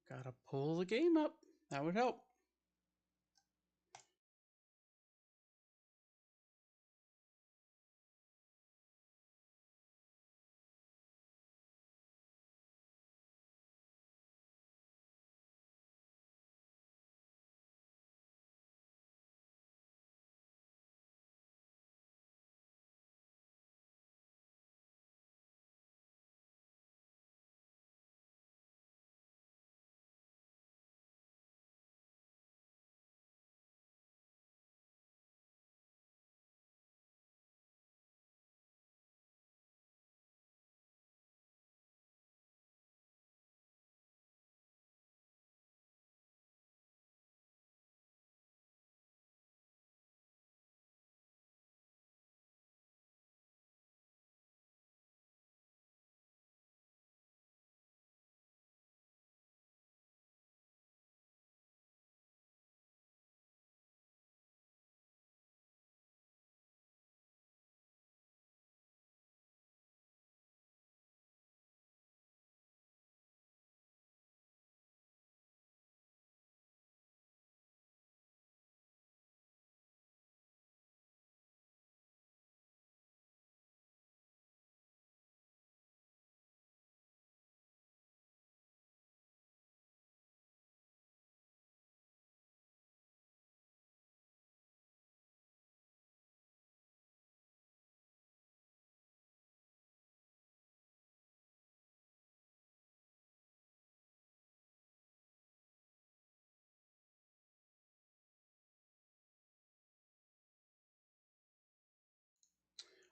Gotta pull the game up. That would help.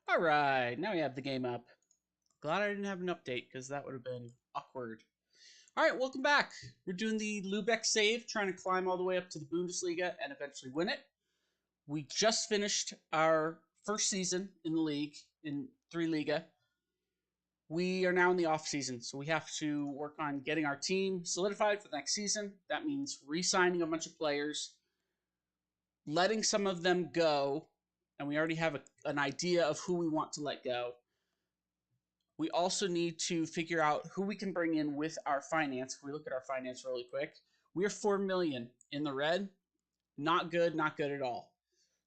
All right, now we have the game up. Glad I didn't have an update because that would have been awkward. All right, welcome back. We're doing the Lubeck save, trying to climb all the way up to the Bundesliga and eventually win it. We just finished our first season in the league in Liga. We are now in the off season, so we have to work on getting our team solidified for the next season. That means re-signing a bunch of players, letting some of them go, and we already have an idea of who we want to let go. We also need to figure out who we can bring in with our finance. If we look at our finance really quick, we are 4 million in the red. Not good, not good at all.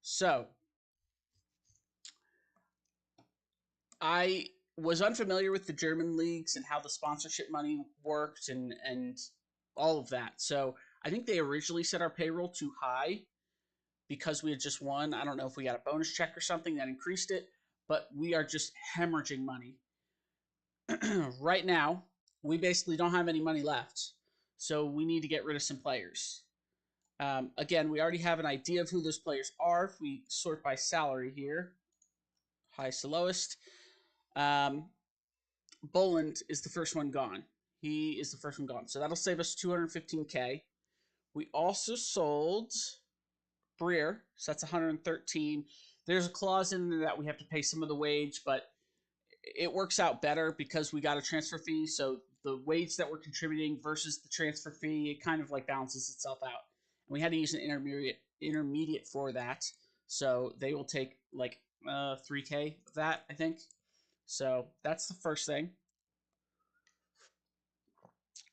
So I was unfamiliar with the German leagues and how the sponsorship money worked and all of that. So I think they originally set our payroll too high because we had just won. I don't know if we got a bonus check or something that increased it, but we are just hemorrhaging money. Right now, we basically don't have any money left. So we need to get rid of some players. Again, we already have an idea of who those players are. If we sort by salary here, highest to lowest, um, Boland is the first one gone. He is the first one gone. So that'll save us 215K. We also sold Breer, so that's 113. There's a clause in there that we have to pay some of the wage, but it works out better because we got a transfer fee. So the wage that we're contributing versus the transfer fee, it kind of like balances itself out. And we had to use an intermediate for that. So they will take like 3K of that, I think. So that's the first thing.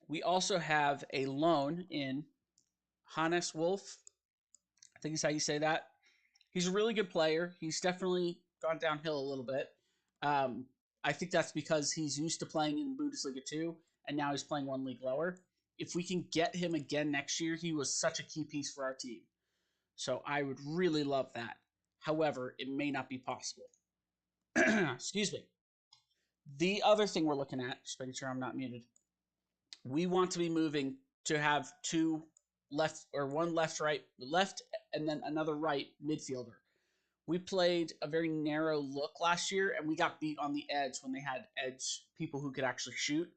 We also have a loan in Hannes Wolf. I think is how you say that. He's a really good player. He's definitely gone downhill a little bit. Um, I think that's because he's used to playing in Bundesliga 2, and now he's playing one league lower. If we can get him again next year, he was such a key piece for our team. So I would really love that. However, it may not be possible. Excuse me. The other thing we're looking at, just making sure I'm not muted, we want to be moving to have two left or one left, and then another right midfielder. We played a very narrow look last year, and we got beat on the edge when they had edge people who could actually shoot.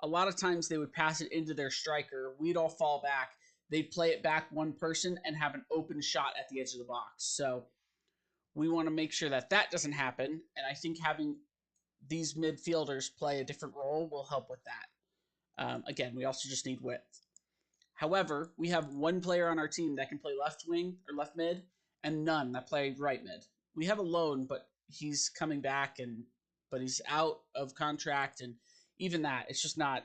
A lot of times they would pass it into their striker. We'd all fall back. They'd play it back one person and have an open shot at the edge of the box. So we want to make sure that that doesn't happen. And I think having these midfielders play a different role will help with that. Again, we also just need width. However, we have one player on our team that can play left wing or left mid, and none that play right mid. We have a loan, but he's coming back, but he's out of contract, and even that, it's just not.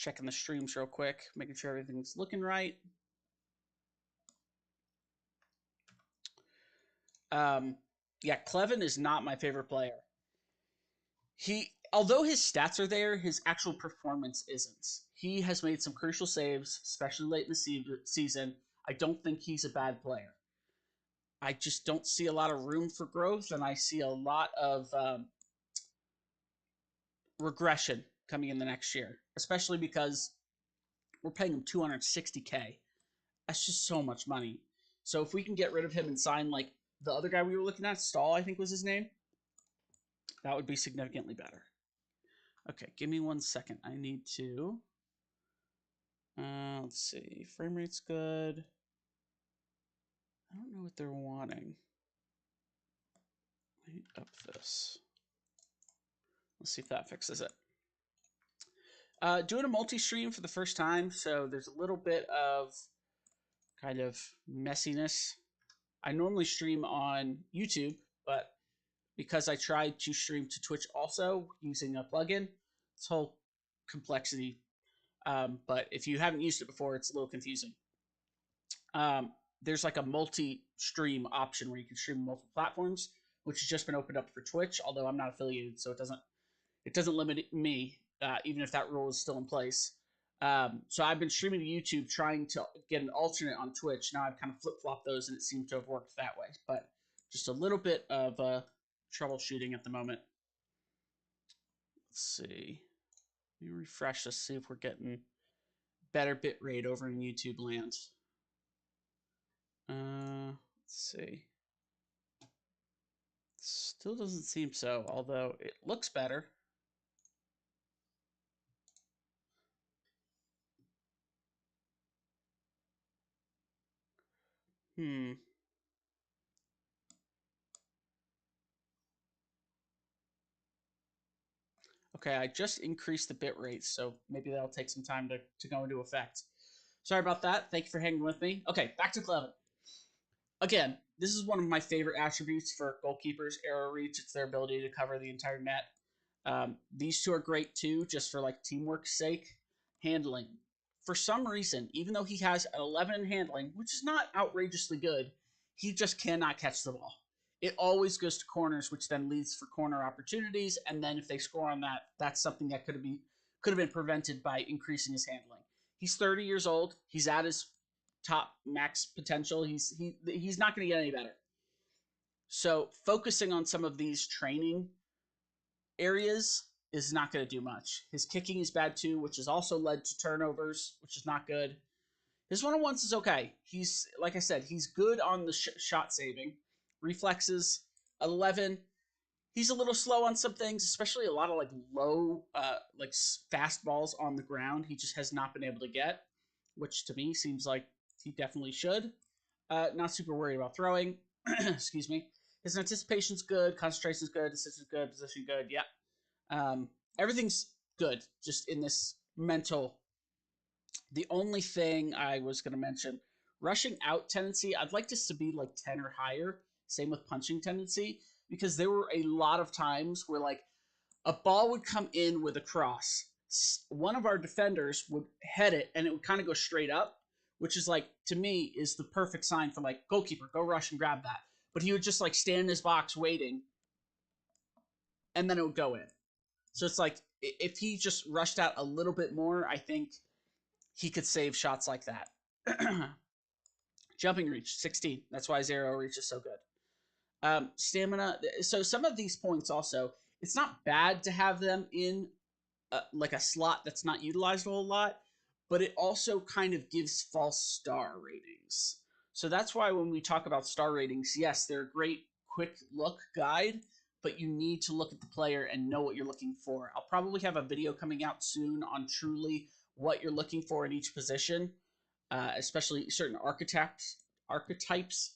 Just checking the streams real quick, making sure everything's looking right. Yeah, Clevin is not my favorite player. Although his stats are there, his actual performance isn't. He has made some crucial saves, especially late in the season. I don't think he's a bad player. I just don't see a lot of room for growth, and I see a lot of regression coming in the next year, especially because we're paying him $260K. That's just so much money. So if we can get rid of him and sign like the other guy we were looking at, Stahl, I think was his name, that would be significantly better. Okay, give me 1 second. I need to. Let's see. Frame rate's good. I don't know what they're wanting. Let me up this. Let's see if that fixes it. Doing a multi-stream for the first time, so there's a little bit of kind of messiness. I normally stream on YouTube, but because I tried to stream to Twitch also using a plugin, this whole complexity. But if you haven't used it before, it's a little confusing. There's like a multi-stream option where you can stream multiple platforms, which has just been opened up for Twitch, although I'm not affiliated, so it doesn't limit me, even if that rule is still in place. So I've been streaming to YouTube, trying to get an alternate on Twitch. Now I've kind of flip-flopped those, and it seems to have worked that way. But just a little bit of troubleshooting at the moment. Let's see. Let me refresh this, see if we're getting better bit rate over in YouTube land. Let's see. Still doesn't seem so, although it looks better. Okay, I just increased the bit rate, so maybe that'll take some time to go into effect. Sorry about that. Thank you for hanging with me. Okay, back to Clevin. Again, this is one of my favorite attributes for goalkeepers, arrow reach. It's their ability to cover the entire net. These two are great too, just for like teamwork's sake. Handling. For some reason, even though he has an 11 in handling, which is not outrageously good, he just cannot catch the ball. It always goes to corners, which then leads for corner opportunities. And then if they score on that, that's something that could have been prevented by increasing his handling. He's 30 years old. He's at his top max potential. He's not going to get any better. So focusing on some of these training areas is not going to do much. His kicking is bad too, which has also led to turnovers, which is not good. His one-on-ones is okay. He's, like I said, he's good on the shot saving. Reflexes, 11. He's a little slow on some things, especially a lot of like low, like fast balls on the ground. He just has not been able to get, which to me seems like he definitely should. Not super worried about throwing. Excuse me. His anticipation's good, concentration's good, decision's good, position good. Yeah. Everything's good just in this mental. The only thing I was going to mention, rushing out tendency, I'd like this to be like 10 or higher. Same with punching tendency, because there were a lot of times where like a ball would come in with a cross. One of our defenders would head it and it would kind of go straight up, which is like, to me, is the perfect sign for like, goalkeeper, go rush and grab that. But he would just like stand in his box waiting and then it would go in. So it's like, if he just rushed out a little bit more, I think he could save shots like that. Jumping reach, 16. That's why his arrow reach is so good. Stamina. So some of these points also, it's not bad to have them in like a slot that's not utilized a whole lot, but it also kind of gives false star ratings. So that's why when we talk about star ratings, yes, they're a great quick look guide, but you need to look at the player and know what you're looking for. I'll probably have a video coming out soon on truly what you're looking for in each position, especially certain archetypes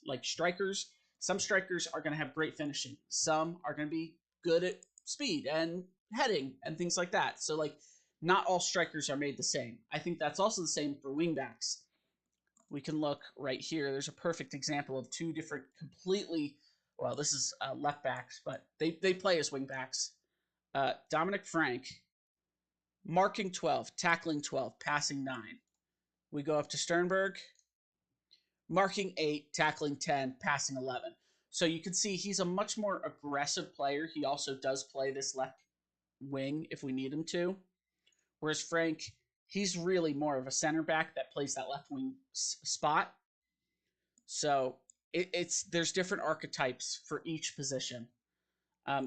like strikers. Some strikers are going to have great finishing. Some are going to be good at speed and heading and things like that. So like not all strikers are made the same. I think that's also the same for wingbacks. We can look right here. There's a perfect example of two different completely, well, this is left backs, but they play as wingbacks. Dominic Frank Marking 12, tackling 12, passing 9. We go up to Sternberg, marking 8, tackling 10, passing 11. So you can see he's a much more aggressive player. He also does play this left wing if we need him to. Whereas Frank, he's really more of a center back that plays that left wing spot. So there's different archetypes for each position.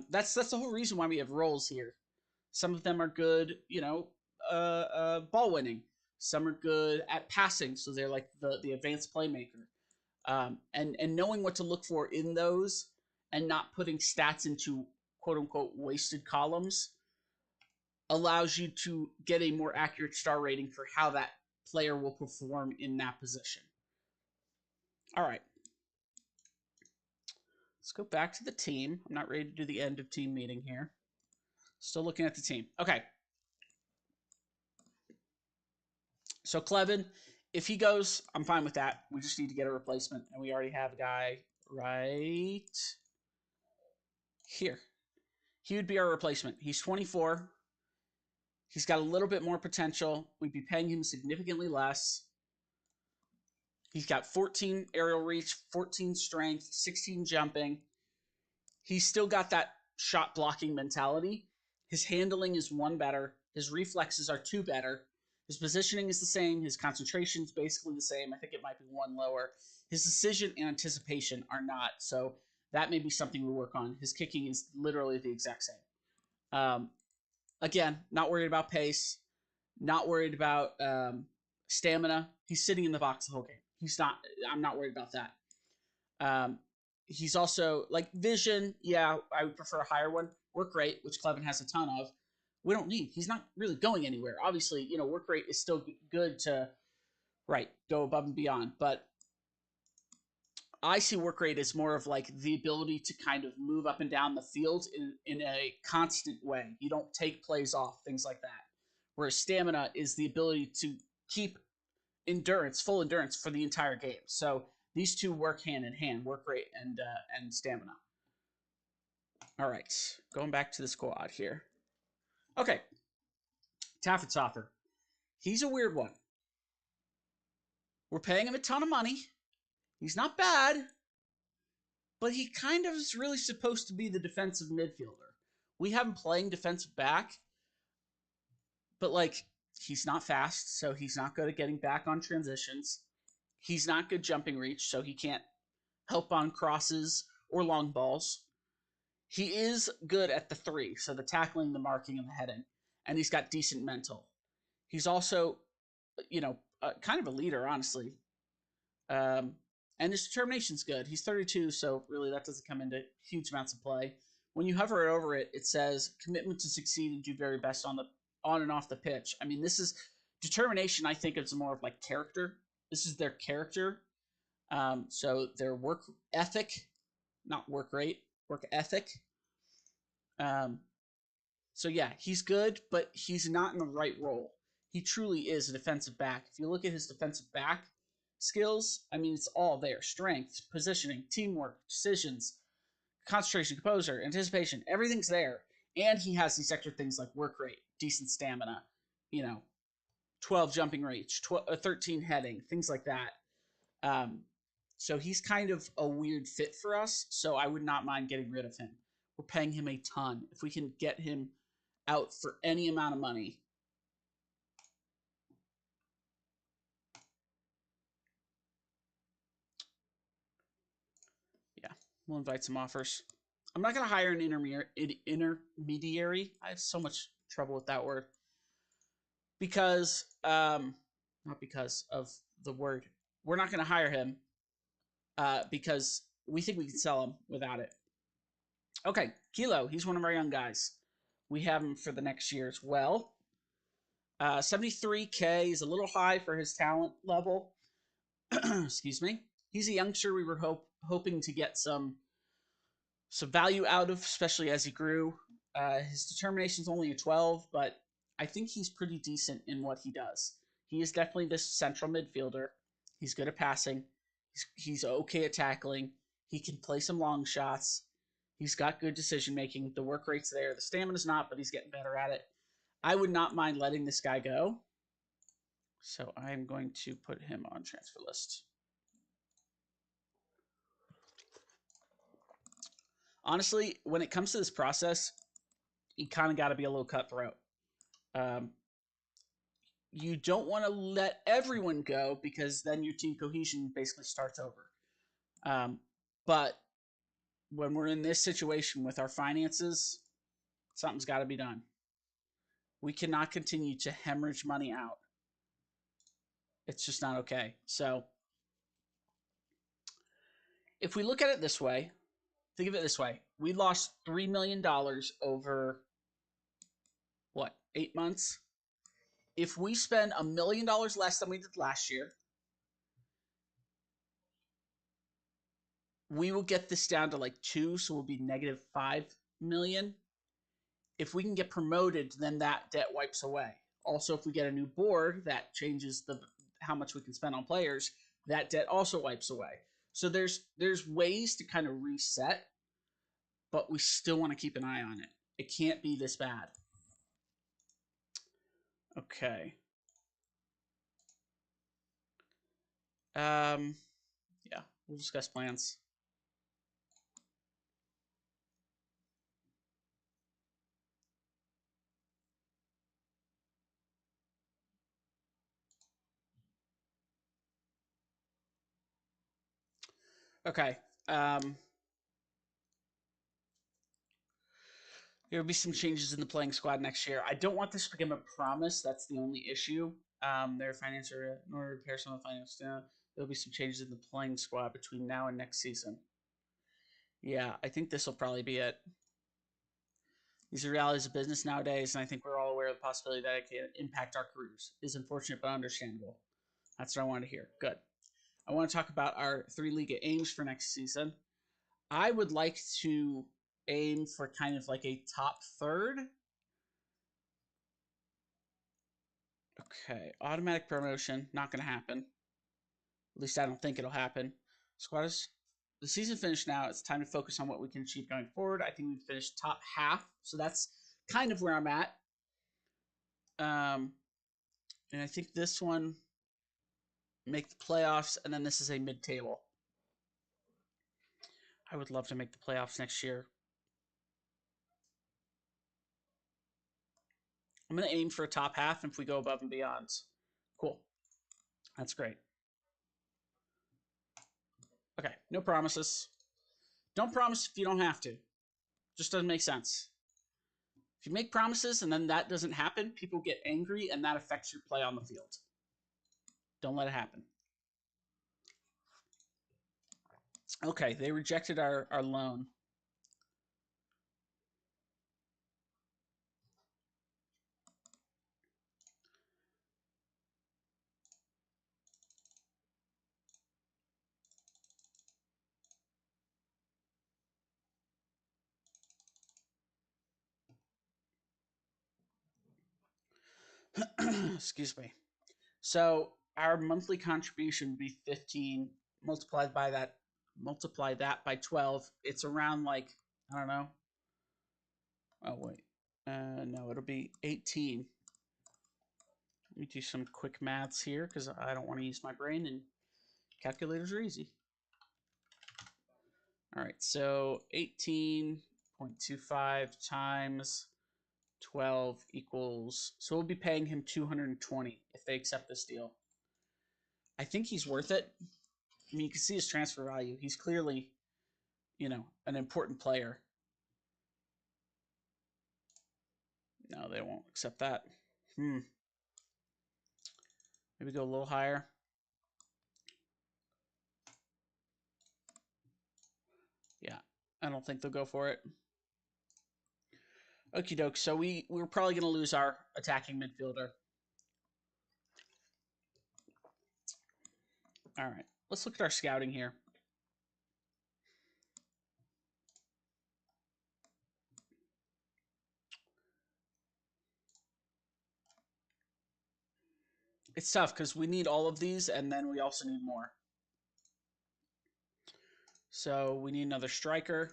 That's the whole reason why we have roles here. Some of them are good, ball winning. Some are good at passing, so they're like the advanced playmaker. And knowing what to look for in those, and not putting stats into quote unquote wasted columns, allows you to get a more accurate star rating for how that player will perform in that position. All right. Let's go back to the team. I'm not ready to do the end of team meeting here. Still looking at the team. Okay. So Clevin, if he goes, I'm fine with that. We just need to get a replacement, and we already have a guy right here. He would be our replacement. He's 24. He's got a little bit more potential. We'd be paying him significantly less. He's got 14 aerial reach, 14 strength, 16 jumping. He's still got that shot blocking mentality. His handling is 1 better. His reflexes are 2 better. His positioning is the same. His concentration is basically the same. I think it might be 1 lower. His decision and anticipation are not. So that may be something we work on. His kicking is literally the exact same. Again, not worried about pace. Not worried about stamina. He's sitting in the box the whole game. I'm not worried about that. He's also like vision. Yeah, I would prefer a higher one. Work rate, which Clevin has a ton of. We don't need. He's not really going anywhere. Obviously, work rate is still good to, go above and beyond. But I see work rate as more of like the ability to kind of move up and down the field in a constant way. You don't take plays off, things like that. Whereas stamina is the ability to keep full endurance for the entire game. So these two work hand in hand, work rate and stamina. All right, going back to the squad here. Okay, Taffertsoffer. He's a weird one. We're paying him a ton of money. He's not bad, but he kind of is really supposed to be the defensive midfielder. We have him playing defensive back, but he's not fast, so he's not good at getting back on transitions. He's not good jumping reach, so he can't help on crosses or long balls. He is good at the 3, so the tackling, the marking, and the heading, and he's got decent mental. He's also, kind of a leader, honestly. And his determination's good. He's 32, so really that doesn't come into huge amounts of play. When you hover over it, it says commitment to succeed and do very best on and off the pitch. I mean, this is determination. I think it's more of like character. This is their character. So their work ethic, not work rate, work ethic. So yeah, he's good, but he's not in the right role. He truly is a defensive back. If you look at his defensive back skills, I mean, it's all there. Strength, positioning, teamwork, decisions, concentration, composure, anticipation, everything's there. And he has these extra things like work rate, decent stamina, 12 jumping reach, 13 heading, things like that. So he's kind of a weird fit for us, so I would not mind getting rid of him. We're paying him a ton. If we can get him out for any amount of money. Yeah, we'll invite some offers. I'm not going to hire an intermediary. I have so much trouble with that word. Because, not because of the word. We're not going to hire him because we think we can sell him without it. Okay, Kilo, he's one of our young guys. We have him for the next year as well. 73K is a little high for his talent level. Excuse me. He's a youngster we were hoping to get some value out of, especially as he grew. His determination is only a 12, but I think he's pretty decent in what he does. He is definitely this central midfielder. He's good at passing. He's okay at tackling. He can play some long shots. He's got good decision making. The work rate's there. The stamina's not, but he's getting better at it. I would not mind letting this guy go. So I'm going to put him on transfer list. Honestly, when it comes to this process, you kind of got to be a little cutthroat. You don't want to let everyone go because then your team cohesion basically starts over. But when we're in this situation with our finances, something's got to be done. We cannot continue to hemorrhage money out. It's just not okay. So if we look at it this way, think of it this way. We lost $3 million over, what, 8 months? If we spend $1 million less than we did last year, we will get this down to like 2, so we'll be negative 5 million. If we can get promoted, then that debt wipes away. Also, if we get a new board that changes how much we can spend on players, that debt also wipes away. So there's ways to kind of reset, but we still want to keep an eye on it. It can't be this bad. Okay. Yeah, we'll discuss plans. Okay. There will be some changes in the playing squad next year. I don't want this to become a promise. That's the only issue. Their finance are in order to repair some of the finance. There'll be some changes in the playing squad between now and next season. Yeah, I think this will probably be it. These are realities of business nowadays, and I think we're all aware of the possibility that it can impact our careers. It's unfortunate but understandable. That's what I wanted to hear. Good. I want to talk about our 3 Liga aims for next season. I would like to aim for kind of like a top third. Okay, automatic promotion, not going to happen. At least I don't think it'll happen. Squatters, the season finished now. It's time to focus on what we can achieve going forward. I think we finished top half, so that's kind of where I'm at. And I think this one, make the playoffs, and then this is a mid-table. I would love to make the playoffs next year. I'm going to aim for a top half if we go above and beyond. Cool. That's great. Okay, no promises. Don't promise if you don't have to. Just doesn't make sense. If you make promises and then that doesn't happen, people get angry and that affects your play on the field. Don't let it happen. Okay, they rejected our loan. Excuse me. So our monthly contribution would be 15 multiplied by that. Multiply that by 12. It's around like, I don't know. Oh wait, no, it'll be 18. Let me do some quick maths here because I don't want to use my brain, and calculators are easy. All right, so 18.25 times 12 equals, so we'll be paying him 220 if they accept this deal. I think he's worth it. I mean, you can see his transfer value. He's clearly, an important player. No, they won't accept that. Maybe go a little higher. Yeah, I don't think they'll go for it. Okie doke. So we're probably going to lose our attacking midfielder. All right, let's look at our scouting here. It's tough because we need all of these, and then we also need more. So we need another striker.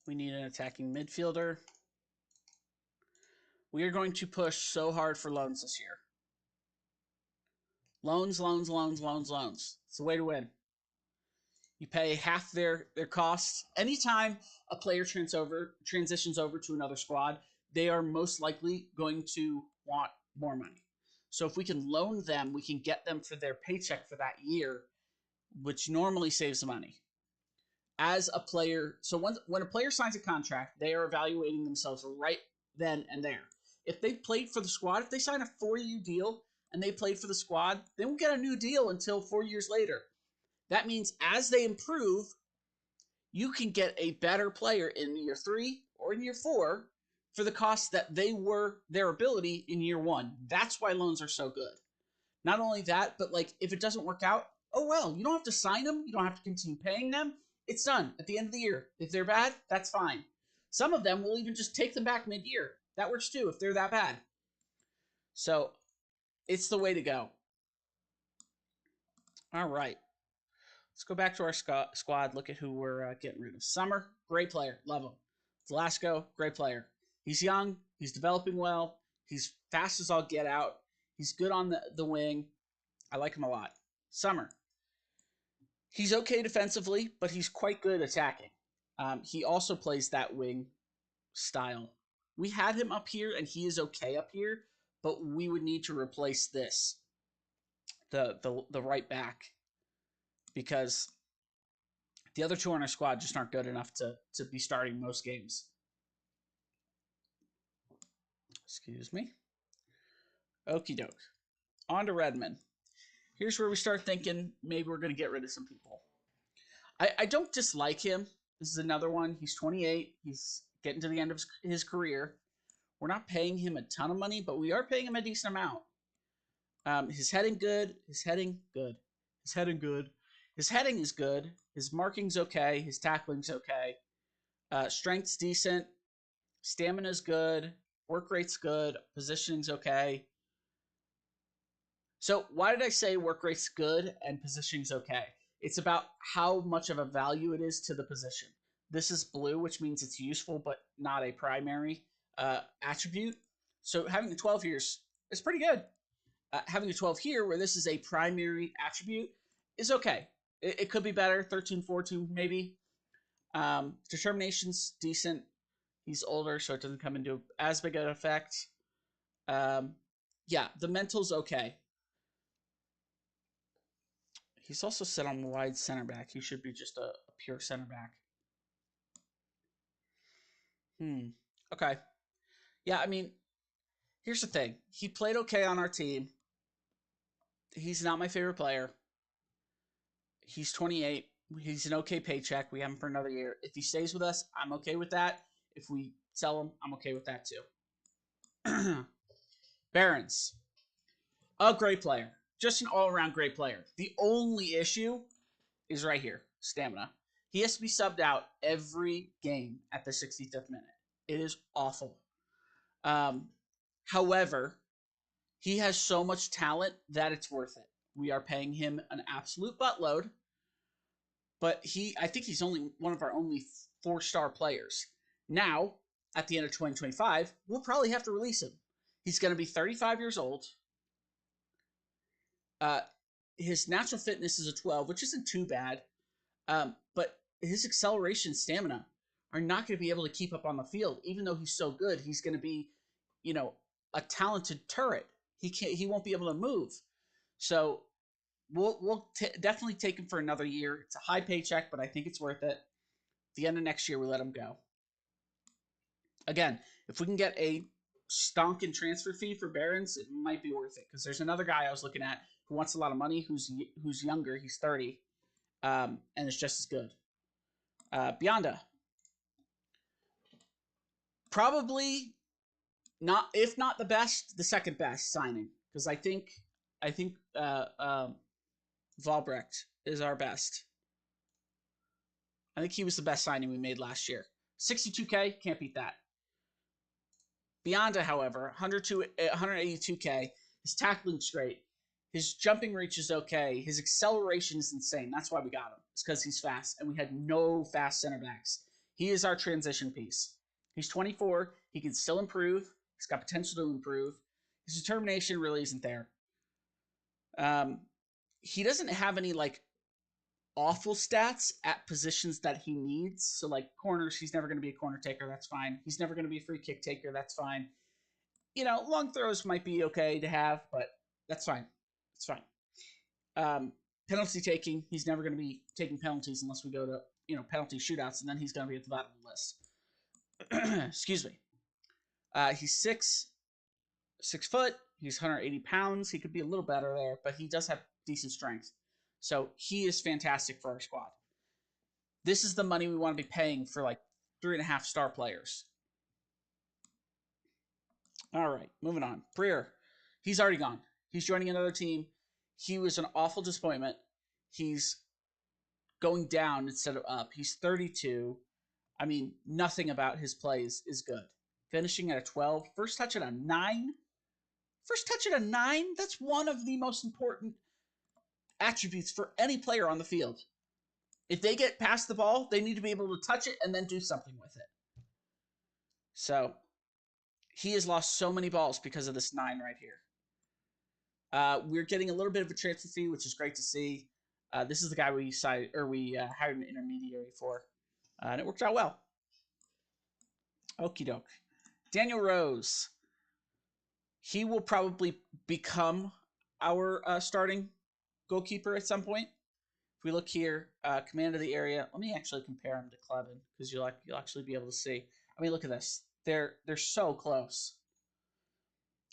We need an attacking midfielder. We are going to push so hard for loans this year. Loans, loans, loans, loans, loans. It's the way to win. You pay half their costs. Anytime a player transitions over to another squad, they are most likely going to want more money. So if we can loan them, we can get them for their paycheck for that year, which normally saves money. As a player, so when a player signs a contract, they are evaluating themselves right then and there. If they played for the squad, if they sign a 4-year deal and they played for the squad, they won't get a new deal until 4 years later. That means as they improve, you can get a better player in year 3 or in year 4 for the cost that they were their ability in year 1. That's why loans are so good. Not only that, but like if it doesn't work out, oh well, you don't have to sign them. You don't have to continue paying them. It's done at the end of the year. If they're bad, that's fine. Some of them will even just take them back mid-year. That works too if they're that bad. So it's the way to go. All right. Let's go back to our squad. Look at who we're getting rid of. Summer, great player. Love him. Velasco, great player. He's young. He's developing well. He's fast as all get out. He's good on the wing. I like him a lot. Summer. He's okay defensively, but he's quite good attacking. He also plays that wing style. We had him up here, and he is okay up here, but we would need to replace this, the right back, because the other two on our squad just aren't good enough to be starting most games. Excuse me. Okie doke. On to Redmond. Here's where we start thinking maybe we're going to get rid of some people. I don't dislike him. This is another one. He's 28. He's getting to the end of his career. We're not paying him a ton of money, but we are paying him a decent amount. His heading good. His heading good. His heading good. His heading is good. His marking's okay. His tackling's okay. Strength's decent. Stamina's good. Work rate's good. Positioning's okay. So why did I say work rate's good and positioning's okay? It's about how much of a value it is to the position. This is blue, which means it's useful, but not a primary attribute. So having a 12 here is pretty good. Having a 12 here, where this is a primary attribute, is okay. It could be better, 13, 14 maybe. Determination's decent. He's older, so it doesn't come into as big an effect. Yeah, the mental's okay. He's also set on wide center back. He should be just a pure center back. Okay. Yeah, I mean, here's the thing. He played okay on our team. He's not my favorite player. He's 28. He's an okay paycheck. We have him for another year. If he stays with us, I'm okay with that. If we sell him, I'm okay with that too. Barons. A great player. Just an all-around great player. The only issue is right here. Stamina. He has to be subbed out every game at the 65th minute. It is awful. However, he has so much talent that it's worth it. We are paying him an absolute buttload, but I think he's only one of our only 4-star players. Now, at the end of 2025, we'll probably have to release him. He's going to be 35 years old. His natural fitness is a 12, which isn't too bad. But his acceleration, stamina are not going to be able to keep up on the field. Even though he's so good, he's going to be, a talented turret. He won't be able to move. So we'll definitely take him for another year. It's a high paycheck, but I think it's worth it. At the end of next year, we let him go. Again, if we can get a stonking transfer fee for Barons, it might be worth it. Because there's another guy I was looking at who wants a lot of money, who's younger. He's 30, and it's just as good. Bionda. Probably not, if not the best, the second best signing. Because I think Valbrecht is our best. I think he was the best signing we made last year. 62K, can't beat that. Bionda, however, 182K. His tackling's great. His jumping reach is okay. His acceleration is insane. That's why we got him. It's because he's fast, and we had no fast center backs. He is our transition piece. He's 24. He can still improve. He's got potential to improve. His determination really isn't there. He doesn't have any like awful stats at positions that he needs. So like corners, he's never going to be a corner taker. That's fine. He's never going to be a free kick taker. That's fine. You know, long throws might be okay to have, but that's fine. It's fine. Penalty taking, he's never going to be taking penalties unless we go to, you know, penalty shootouts, and then he's going to be at the bottom of the list. Excuse me. He's 6 foot. He's 180 pounds. He could be a little better there, but he does have decent strength. So he is fantastic for our squad. This is the money we want to be paying for like 3.5 star players. All right, moving on. Breer, he's already gone. He's joining another team. He was an awful disappointment. He's going down instead of up. He's 32. I mean, nothing about his plays is good. Finishing at a 12. First touch at a 9. First touch at a 9? That's one of the most important attributes for any player on the field. If they get past the ball, they need to be able to touch it and then do something with it. So, he has lost so many balls because of this 9 right here. We're getting a little bit of a transfer fee, which is great to see. This is the guy we hired an intermediary for, and it worked out well. Okie doke. Daniel Rose. He will probably become our starting goalkeeper at some point. If we look here, command of the area. Let me actually compare him to Clevin because you'll actually be able to see. I mean, look at this. They're so close.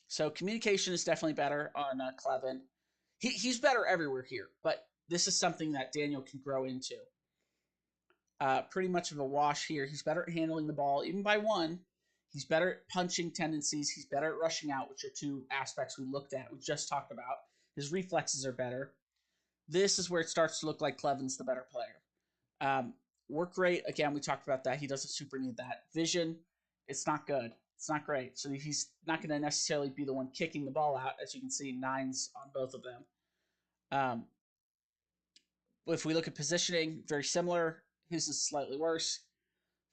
So communication is definitely better on Clevin. He's better everywhere here, but this is something that Daniel can grow into. Pretty much of a wash here. He's better at handling the ball, even by 1. He's better at punching tendencies. He's better at rushing out, which are 2 aspects we looked at. We just talked about. His reflexes are better. This is where it starts to look like Clevin's the better player. Work rate, again, we talked about that. He doesn't super need that. Vision, it's not good. It's not great. So he's not going to necessarily be the one kicking the ball out. As you can see, 9s on both of them. If we look at positioning, very similar. His is slightly worse.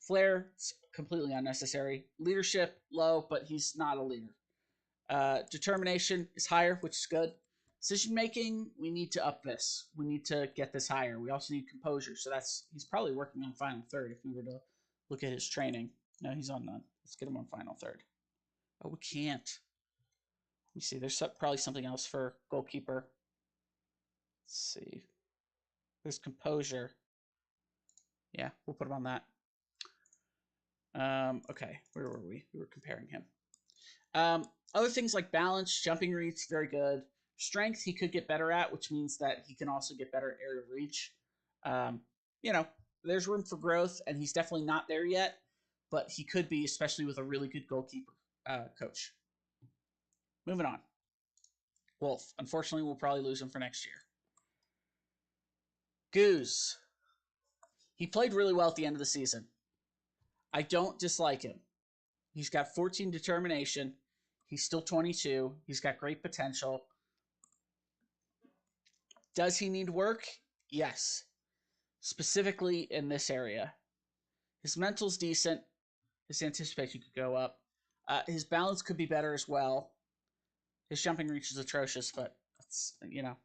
Flair, it's completely unnecessary. Leadership, low, but he's not a leader. Determination is higher, which is good. Decision making, we need to up this. We need to get this higher. We also need composure. So he's probably working on final third if we were to look at his training. No, he's on none. Let's get him on final third. Oh, we can't. Let me see. There's probably something else for goalkeeper. Let's see. There's composure. Yeah, we'll put him on that. Okay, where were we? We were comparing him. Other things like balance, jumping reach, very good. Strength, he could get better at, which means that he can also get better at aerial reach. You know, there's room for growth, and he's definitely not there yet, but he could be, especially with a really good goalkeeper coach. Moving on. Wolf. Unfortunately, we'll probably lose him for next year. Goose. He played really well at the end of the season. I don't dislike him. He's got 14 determination. He's still 22. He's got great potential. Does he need work? Yes. Specifically in this area. His mental's decent. His anticipation could go up. His balance could be better as well. His jumping reach is atrocious, but that's, you know,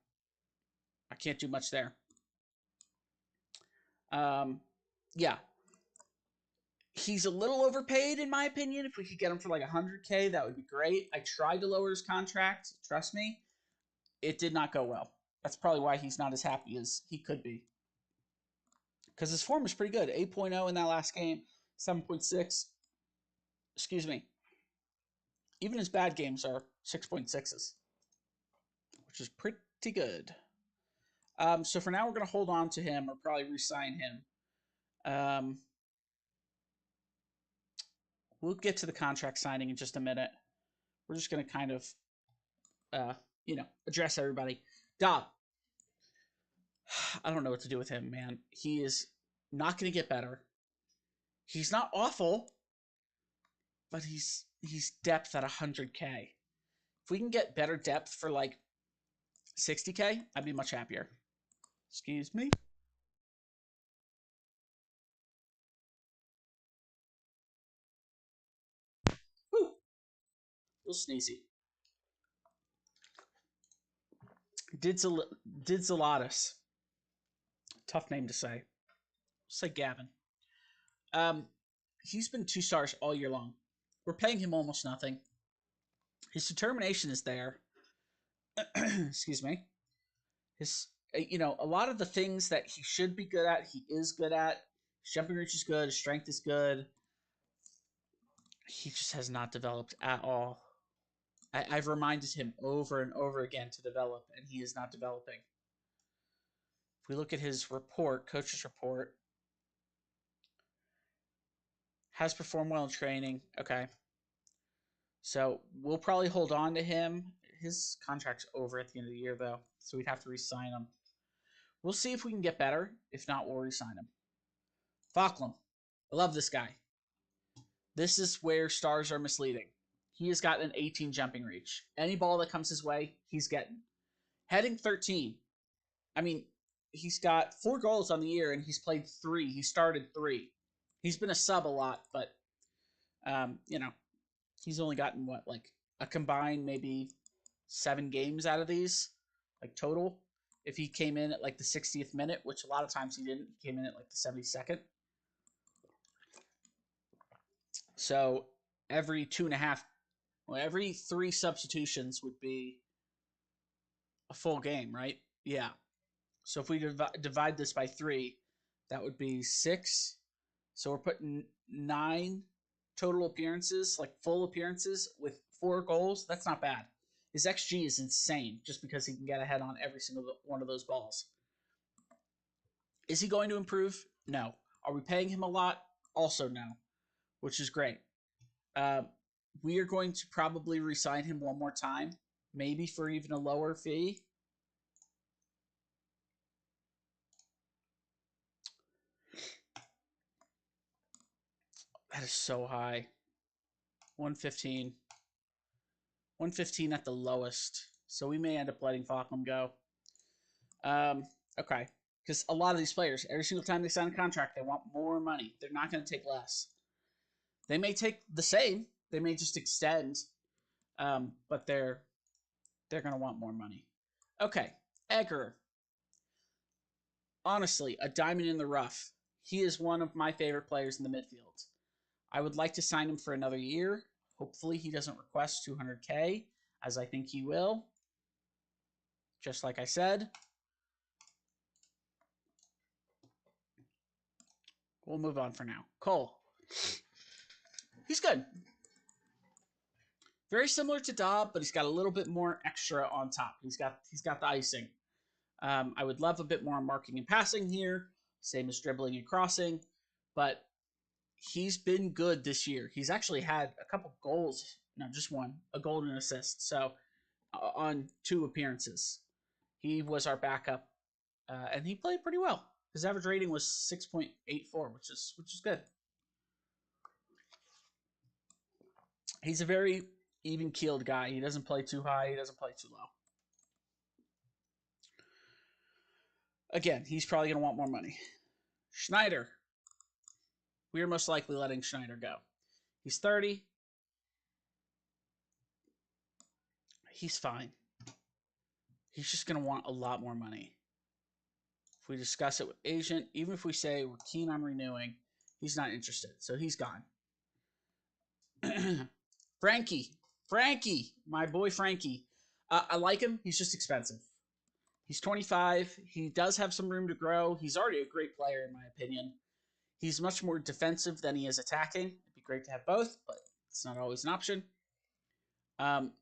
I can't do much there. Yeah. He's a little overpaid, in my opinion. If we could get him for like 100K, that would be great. I tried to lower his contract. Trust me, it did not go well. That's probably why he's not as happy as he could be. Because his form is pretty good. 8.0 in that last game, 7.6. Excuse me. Even his bad games are 6.6s, which is pretty good. So for now, we're going to hold on to him or probably re-sign him. We'll get to the contract signing in just a minute. We're just going to kind of, address everybody. Dob. I don't know what to do with him, man. He is not going to get better. He's not awful, but he's depth at 100K. If we can get better depth for like 60K, I'd be much happier. Excuse me. Real sneezy. Didzalatus. Tough name to say. Say Gavin. He's been 2 stars all year long. We're paying him almost nothing. His determination is there. Excuse me. His, a lot of the things that he should be good at, he is good at. His jumping reach is good. His strength is good. He just has not developed at all. I've reminded him over and over again to develop, and he is not developing. If we look at his report, coach's report, has performed well in training. Okay. So we'll probably hold on to him. His contract's over at the end of the year, though, so we'd have to re-sign him. We'll see if we can get better. If not, we'll re-sign him. Falkland. I love this guy. This is where stars are misleading. He has got an 18 jumping reach. Any ball that comes his way, he's getting. Heading 13. I mean, he's got 4 goals on the year, and he's played 3. He started 3. He's been a sub a lot, but, he's only gotten, a combined maybe 7 games out of these, total. If he came in at, the 60th minute, which a lot of times he didn't. He came in at, the 72nd. So every 2.5, every 3 substitutions would be a full game, right? Yeah. So if we divide this by 3, that would be 6. So we're putting 9 total appearances, full appearances with 4 goals. That's not bad. His XG is insane just because he can get ahead on every single one of those balls. Is he going to improve? No. Are we paying him a lot? Also no, which is great. We are going to probably re-sign him one more time, maybe for even a lower fee. That is so high. 115. 115 at the lowest. So we may end up letting Falkland go. Okay. Because a lot of these players, every single time they sign a contract, they want more money. They're not going to take less. They may take the same. They may just extend. But they're going to want more money. Okay. Egger. Honestly, a diamond in the rough. He is one of my favorite players in the midfield. I would like to sign him for another year. Hopefully he doesn't request 200K, as I think he will. Just like I said. We'll move on for now. Cole. He's good. Very similar to Dobb, but he's got a little bit more extra on top. He's got the icing. I would love a bit more marking and passing here. Same as dribbling and crossing. But he's been good this year. He's actually had a couple goals. No, just one. A goal and an assist. So, on 2 appearances. He was our backup. And he played pretty well. His average rating was 6.84, which is good. He's a very even-keeled guy. He doesn't play too high. He doesn't play too low. Again, he's probably going to want more money. Schneider. We are most likely letting Schneider go. He's 30. He's fine. He's just going to want a lot more money. If we discuss it with agent, even if we say we're keen on renewing, he's not interested. So he's gone. Frankie. My boy Frankie. I like him. He's just expensive. He's 25. He does have some room to grow. He's already a great player, in my opinion. He's much more defensive than he is attacking. It'd be great to have both, but it's not always an option.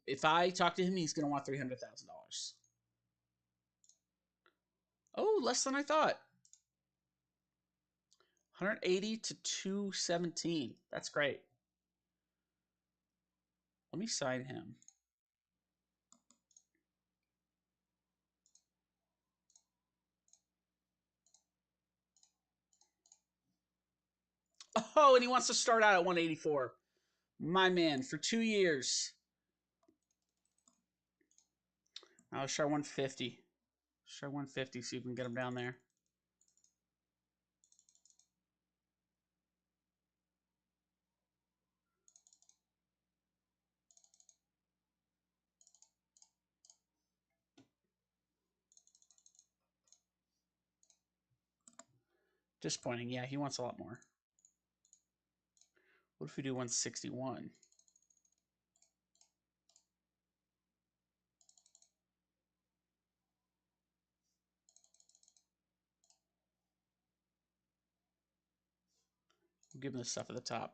If I talk to him, he's going to want $300,000. Oh, less than I thought. 180 to 217. That's great. Let me sign him. Oh, and he wants to start out at 184. My man, for 2 years. Now let's try 150. Let's try 150, see if we can get him down there. Disappointing. Yeah, he wants a lot more. What if we do 161? We'll give him the stuff at the top.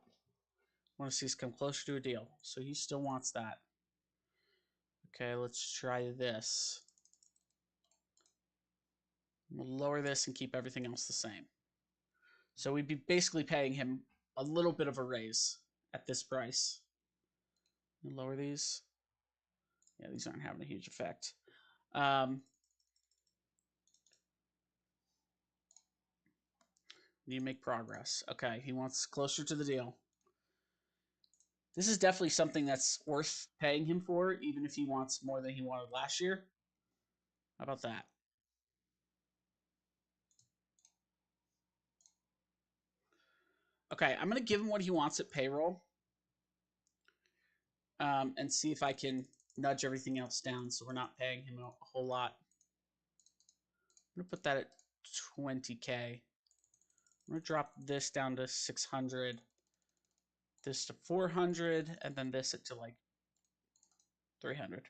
I want to see us come closer to a deal. So he still wants that. Okay, let's try this. We'll lower this and keep everything else the same. So we'd be basically paying him a little bit of a raise at this price. We'll lower these. Yeah, these aren't having a huge effect. Need to make progress. Okay, he wants closer to the deal. This is definitely something that's worth paying him for, even if he wants more than he wanted last year. How about that? Okay, I'm going to give him what he wants at payroll. And see if I can nudge everything else down so we're not paying him a whole lot. I'm going to put that at 20K. I'm going to drop this down to 600, this to 400, and then this to like 300.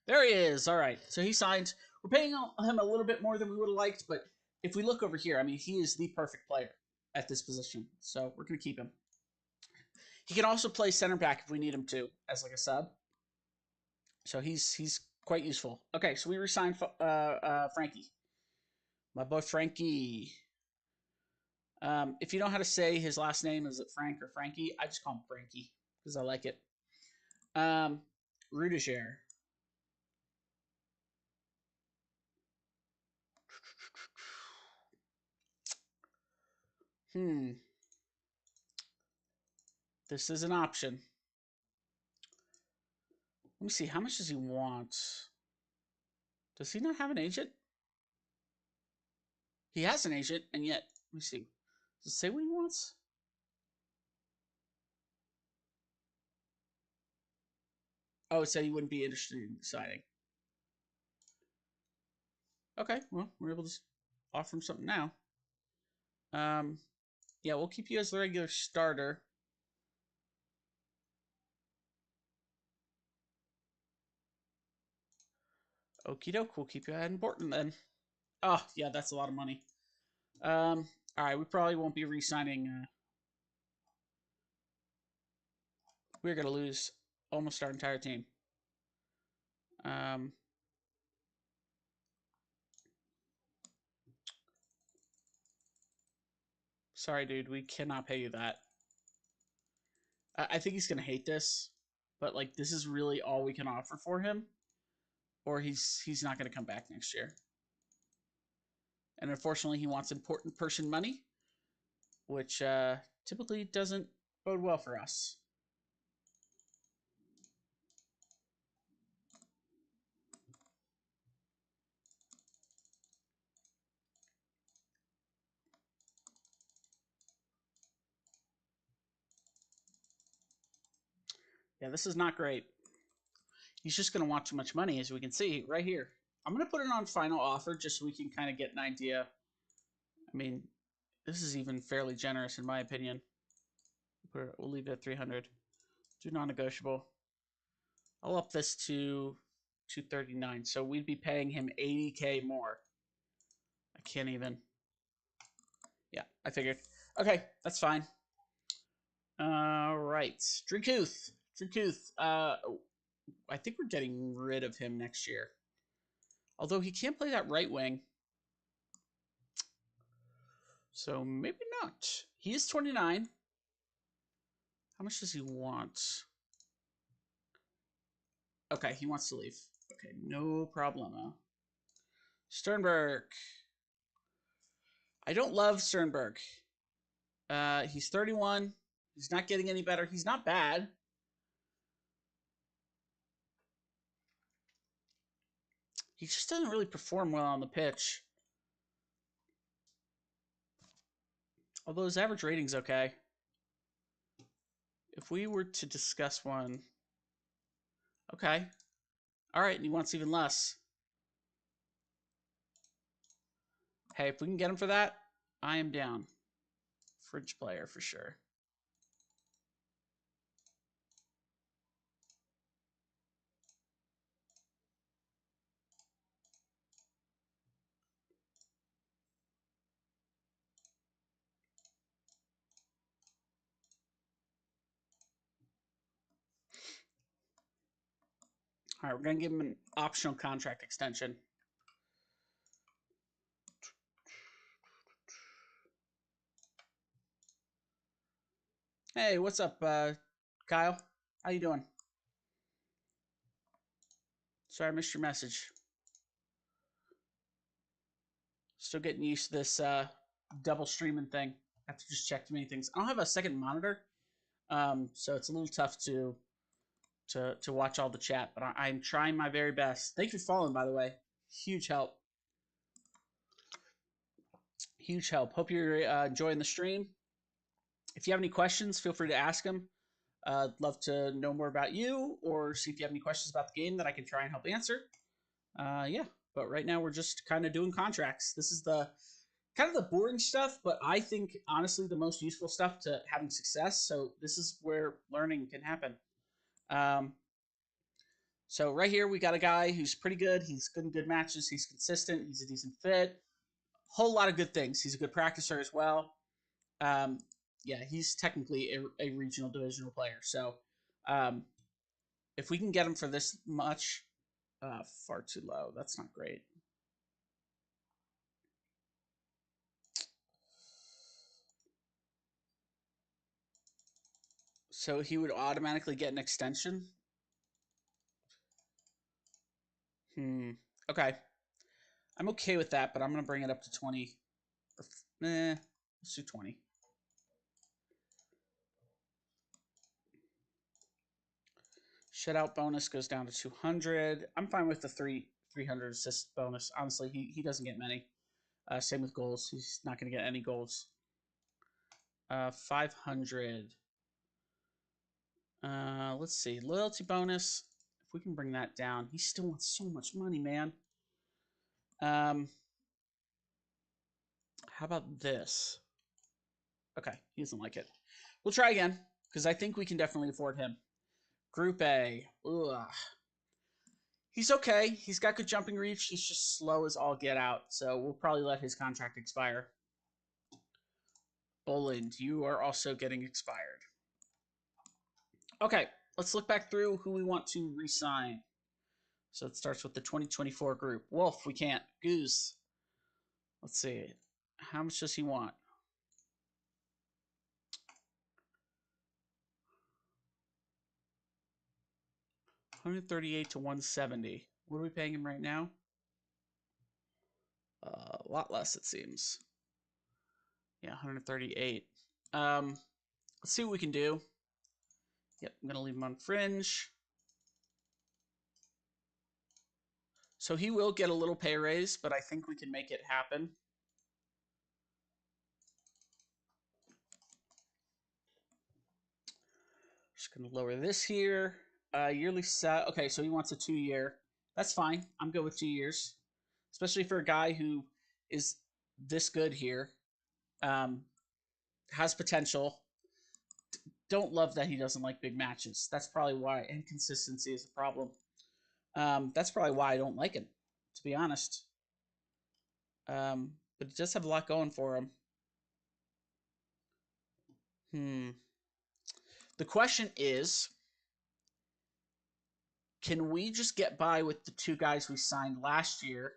There he is. All right, so he signed. We're paying him a little bit more than we would have liked, but if we look over here, I mean, he is the perfect player at this position, so we're going to keep him. He can also play center back if we need him to, as like a sub. So he's quite useful. Okay, so we resigned Frankie. My boy Frankie. If you know how to say his last name, is it Frank or Frankie? I just call him Frankie because I like it. Rudiger. This is an option. Let me see. How much does he want? Does he not have an agent? He has an agent, and yet, let me see. Does it say what he wants? Oh, it said he wouldn't be interested in signing. Okay, well, we're able to offer him something now. Yeah, we'll keep you as the regular starter. Okie doke, we'll keep you at important then. Oh, yeah, that's a lot of money. All right, we probably won't be re-signing. We're gonna lose almost our entire team. Sorry, dude, we cannot pay you that. I think he's gonna hate this, but like this is really all we can offer for him, or he's not gonna come back next year. And unfortunately, he wants important person money, which typically doesn't bode well for us. Yeah, this is not great. He's just going to want too much money, as we can see right here. I'm going to put it on final offer just so we can kind of get an idea. I mean, this is even fairly generous in my opinion. We'll leave it at 300. Do non-negotiable. I'll up this to 239. So we'd be paying him 80K more. I can't even. Yeah, I figured. Okay, that's fine. All right. Drinkuth. I think we're getting rid of him next year. Although he can't play that right wing. So maybe not. He is 29. How much does he want? Okay, he wants to leave. Okay, no problemo. Sternberg. I don't love Sternberg. He's 31. He's not getting any better. He's not bad. He just doesn't really perform well on the pitch. Although his average rating's okay. If we were to discuss one... Okay. Alright, and he wants even less. Hey, if we can get him for that, I am down. Fridge player for sure. All right, we're going to give him an optional contract extension. Hey, what's up, Kyle? How you doing? Sorry I missed your message. Still getting used to this double streaming thing. I have to just check too many things. I don't have a second monitor, so it's a little tough to watch all the chat. But I'm trying my very best. Thank you for following, by the way. Huge help. Huge help. Hope you're enjoying the stream. If you have any questions, feel free to ask them. Love to know more about you, or see if you have any questions about the game that I can try and help answer. Yeah, but right now we're just kind of doing contracts. This is the kind of the boring stuff, but I think honestly the most useful stuff to having success. So this is where learning can happen. So right here we got a guy who's pretty good. He's good in good matches. He's consistent. He's a decent fit. Whole lot of good things. He's a good practicer as well. Yeah, he's technically a regional divisional player. So if we can get him for this much, far too low. That's not great. So he would automatically get an extension. Okay. I'm okay with that, but I'm going to bring it up to 20. Or, let's do 20. Shutout bonus goes down to 200. I'm fine with the 300 assist bonus. Honestly, he doesn't get many. Same with goals. He's not going to get any goals. 500. Let's see. Loyalty bonus. If we can bring that down. He still wants so much money, man. How about this? Okay, he doesn't like it. We'll try again, because I think we can definitely afford him. Group A. Ugh. He's okay. He's got good jumping reach. He's just slow as all get out, so we'll probably let his contract expire. Boland, you are also getting expired. Okay, let's look back through who we want to re-sign. So it starts with the 2024 group. Wolf, we can't. Goose. Let's see. How much does he want? $138 to $170. What are we paying him right now? A lot less, it seems. Yeah, 138. Let's see what we can do. Yep, I'm gonna leave him on fringe. So he will get a little pay raise, but I think we can make it happen. Just gonna lower this here. Yearly set. Okay, so he wants a 2-year. That's fine. I'm good with 2 years, especially for a guy who is this good here. Has potential. Don't love that he doesn't like big matches. That's probably why inconsistency is a problem. That's probably why I don't like him, to be honest. But he does have a lot going for him. The question is, can we just get by with the 2 guys we signed last year?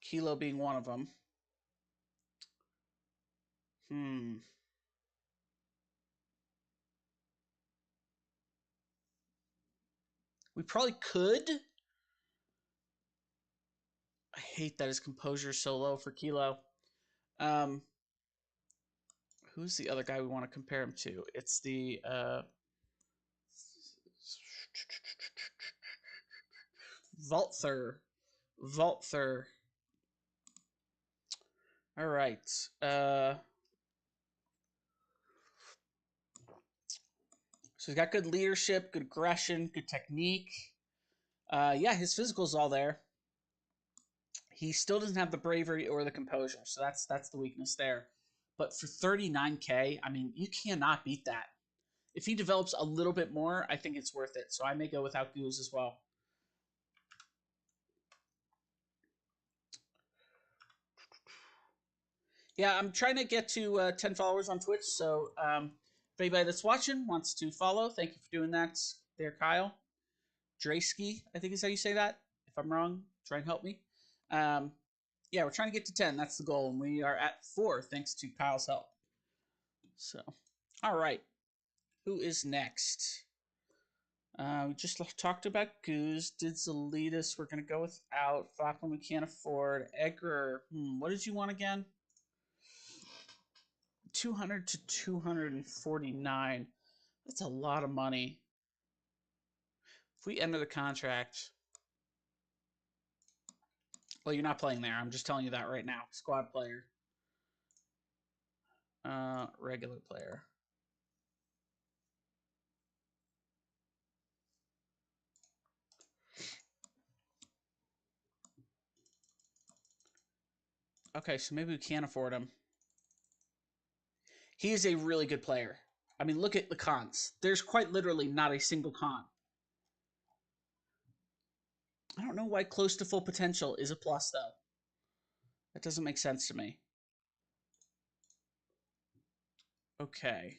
Kilo being one of them. We probably could. I hate that his composure is so low for Kilo. Who's the other guy we want to compare him to? It's the Valther. All right. So he's got good leadership, good aggression, good technique. Yeah, his physical's all there. He still doesn't have the bravery or the composure, so that's the weakness there. But for 39K, I mean, you cannot beat that. If he develops a little bit more, I think it's worth it. So I may go without Goose as well. Yeah, I'm trying to get to 10 followers on Twitch. So if anybody that's watching wants to follow, thank you for doing that there, Kyle. Draysky, I think is how you say that. If I'm wrong, try and help me. Yeah, we're trying to get to 10. That's the goal. And we are at 4 thanks to Kyle's help. So, all right. Who is next? We just talked about Goose. Did Zalitas. We're going to go without. Falkland we can't afford. Edgar. What did you want again? 200 to 249. That's a lot of money. If we enter the contract... Well, you're not playing there. I'm just telling you that right now. Squad player. Regular player. Okay, so maybe we can't afford him. He is a really good player. I mean, look at the cons. There's quite literally not a single con. I don't know why close to full potential is a plus, though. That doesn't make sense to me. Okay.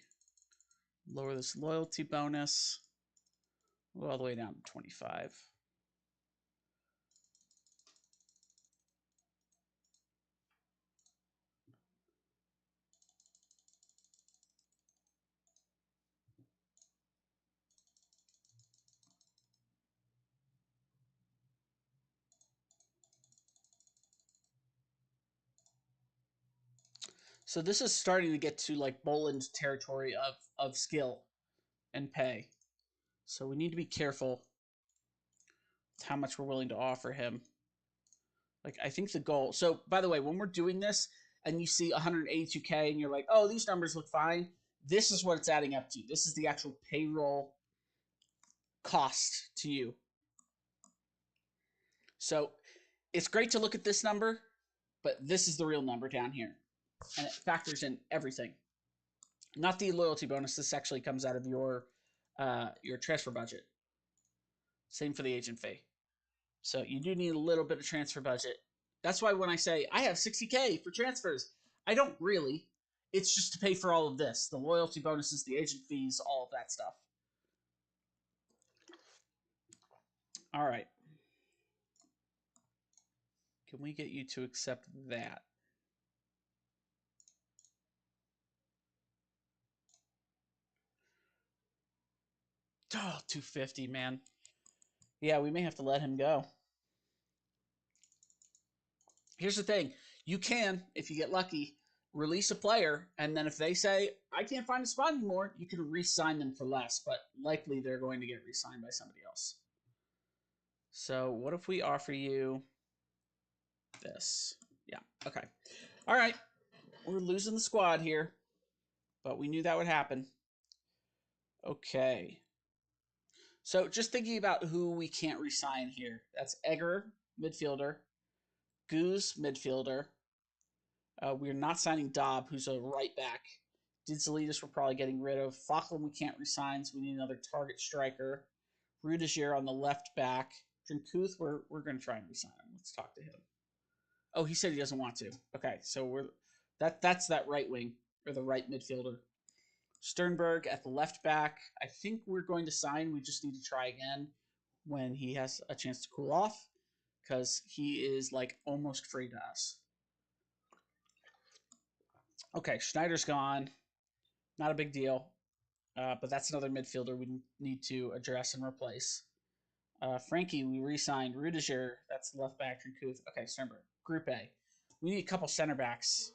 Lower this loyalty bonus. Go all the way down to 25. So this is starting to get to like Boland territory of skill and pay. So we need to be careful with how much we're willing to offer him. Like, I think the goal... So, by the way, when we're doing this and you see 182K and you're like, oh, these numbers look fine, this is what it's adding up to. This is the actual payroll cost to you. So, it's great to look at this number, but this is the real number down here. And it factors in everything. Not the loyalty bonus. This actually comes out of your transfer budget. Same for the agent fee. So you do need a little bit of transfer budget. That's why when I say I have 60K for transfers, I don't really. It's just to pay for all of this. The loyalty bonuses, the agent fees, all of that stuff. All right. Can we get you to accept that? Oh, 250, man. Yeah, we may have to let him go. Here's the thing. You can, if you get lucky, release a player, and then if they say, I can't find a spot anymore, you can re-sign them for less, but likely they're going to get re-signed by somebody else. So what if we offer you this? Yeah, okay. All right. We're losing the squad here, but we knew that would happen. Okay. So just thinking about who we can't re-sign here. That's Egger, midfielder. Goose, midfielder. We're not signing Dobb, who's a right back. Didzalitis we're probably getting rid of. Falkland we can't resign, so we need another target striker. Rudiger on the left back. Drinkuth, we're going to try and resign him. Let's talk to him. Oh, he said he doesn't want to. Okay, so that's that right wing, or the right midfielder. Sternberg at the left back. I think we're going to sign. We just need to try again when he has a chance to cool off, because he is like almost free to us. Okay, Schneider's gone. Not a big deal. But that's another midfielder we need to address and replace. Frankie, we re-signed. Rudiger, that's left back. Drinkuth. Okay, Sternberg. Group A. We need a couple center backs.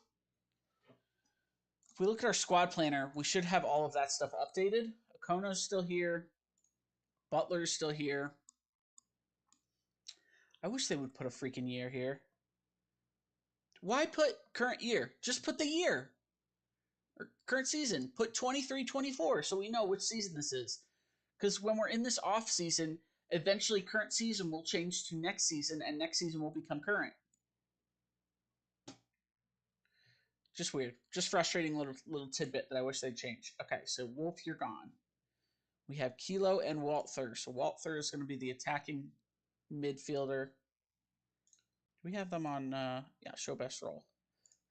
If we look at our squad planner, we should have all of that stuff updated. Okono's still here. Butler's still here. I wish they would put a freaking year here. Why put current year? Just put the year. Or current season. Put 23-24 so we know which season this is. Because when we're in this off season, eventually current season will change to next season, and next season will become current. Just weird. Just frustrating little tidbit that I wish they'd change. Okay, so Wolf, you're gone. We have Kilo and Walther. So Walther is going to be the attacking midfielder. Do we have them on, yeah, show best role.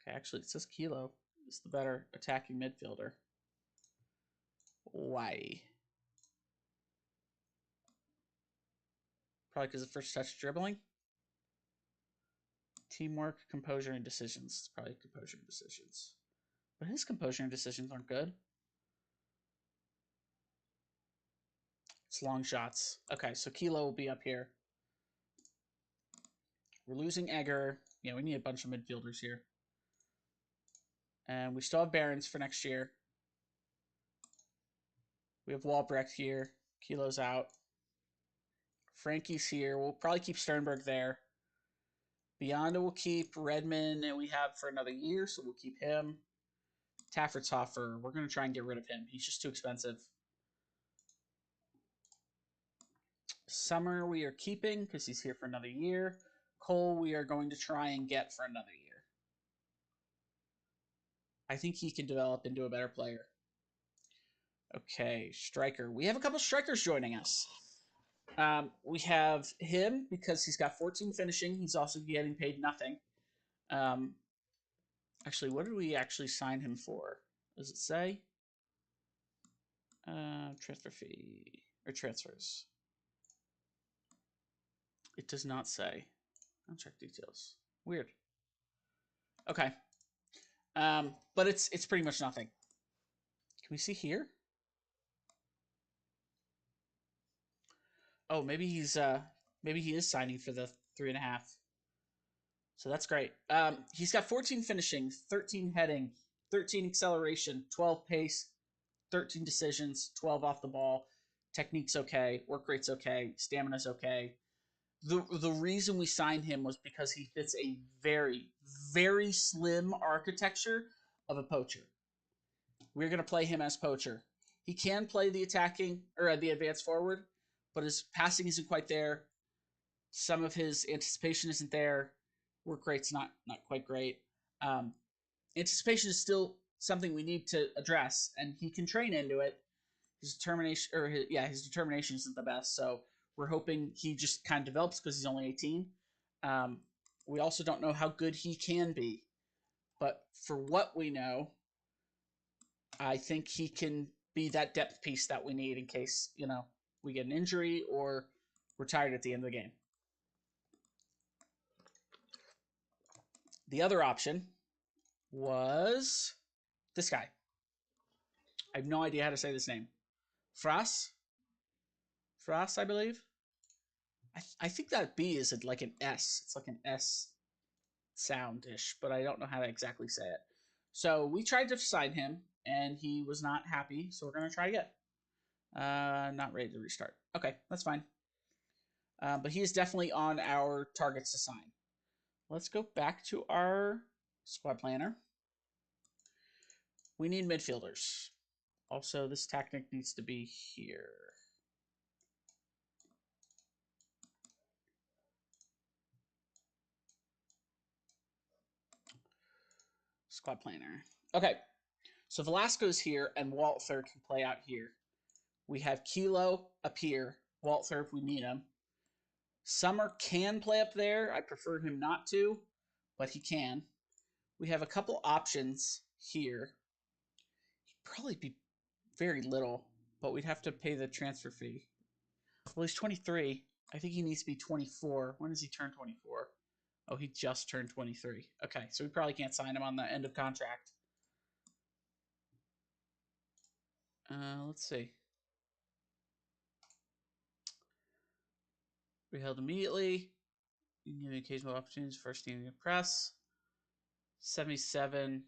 Okay, actually, it says Kilo is the better attacking midfielder. Why? Probably because of first touch dribbling. Teamwork, composure, and decisions. It's probably composure and decisions. But his composure and decisions aren't good. It's long shots. Okay, so Kilo will be up here. We're losing Egger. Yeah, we need a bunch of midfielders here. And we still have Barons for next year. We have Walbrecht here. Kilo's out. Frankie's here. We'll probably keep Sternberg there. Beyonda will keep. Redmond, and we have for another year, so we'll keep him. Taffertoffer, we're going to try and get rid of him. He's just too expensive. Summer, we are keeping because he's here for another year. Cole, we are going to try and get for another year. I think he can develop into a better player. Okay, striker. We have a couple strikers joining us. We have him because he's got 14 finishing. He's also getting paid nothing. Actually, what did we actually sign him for? Does it say? Transfer fee or transfers. It does not say. I'll check details. Weird. Okay. But it's pretty much nothing. Can we see here? Oh, maybe he is signing for the 3.5. So that's great. He's got 14 finishing, 13 heading, 13 acceleration, 12 pace, 13 decisions, 12 off the ball. Technique's okay, work rate's okay, stamina's okay. The reason we signed him was because he fits a very, very slim architecture of a poacher. We're going to play him as poacher. He can play the attacking or the advanced forward, but his passing isn't quite there. Some of his anticipation isn't there. Work rate's not quite great. Anticipation is still something we need to address, and he can train into it. His determination isn't the best, so we're hoping he just kind of develops because he's only 18. We also don't know how good he can be, but for what we know, I think he can be that depth piece that we need in case, we get an injury or we're tired at the end of the game. The other option was this guy. I have no idea how to say this name. Fras, I believe. I think that B is like an S. It's like an S sound-ish, but I don't know how to exactly say it. So we tried to sign him, and he was not happy, so we're going to try again. Not ready to restart. Okay, that's fine. But he is definitely on our targets to sign. Let's go back to our squad planner. We need midfielders. Also, this tactic needs to be here. Squad planner. Okay, so Velasco's here, and Walther can play out here. We have Kilo up here. Walther, if we need him. Summer can play up there. I prefer him not to, but he can. We have a couple options here. He'd probably be very little, but we'd have to pay the transfer fee. Well, he's 23. I think he needs to be 24. When does he turn 24? Oh, he just turned 23. Okay, so we probably can't sign him on the end of contract. Let's see. We held immediately. You can give occasional opportunities, first team to press. 77.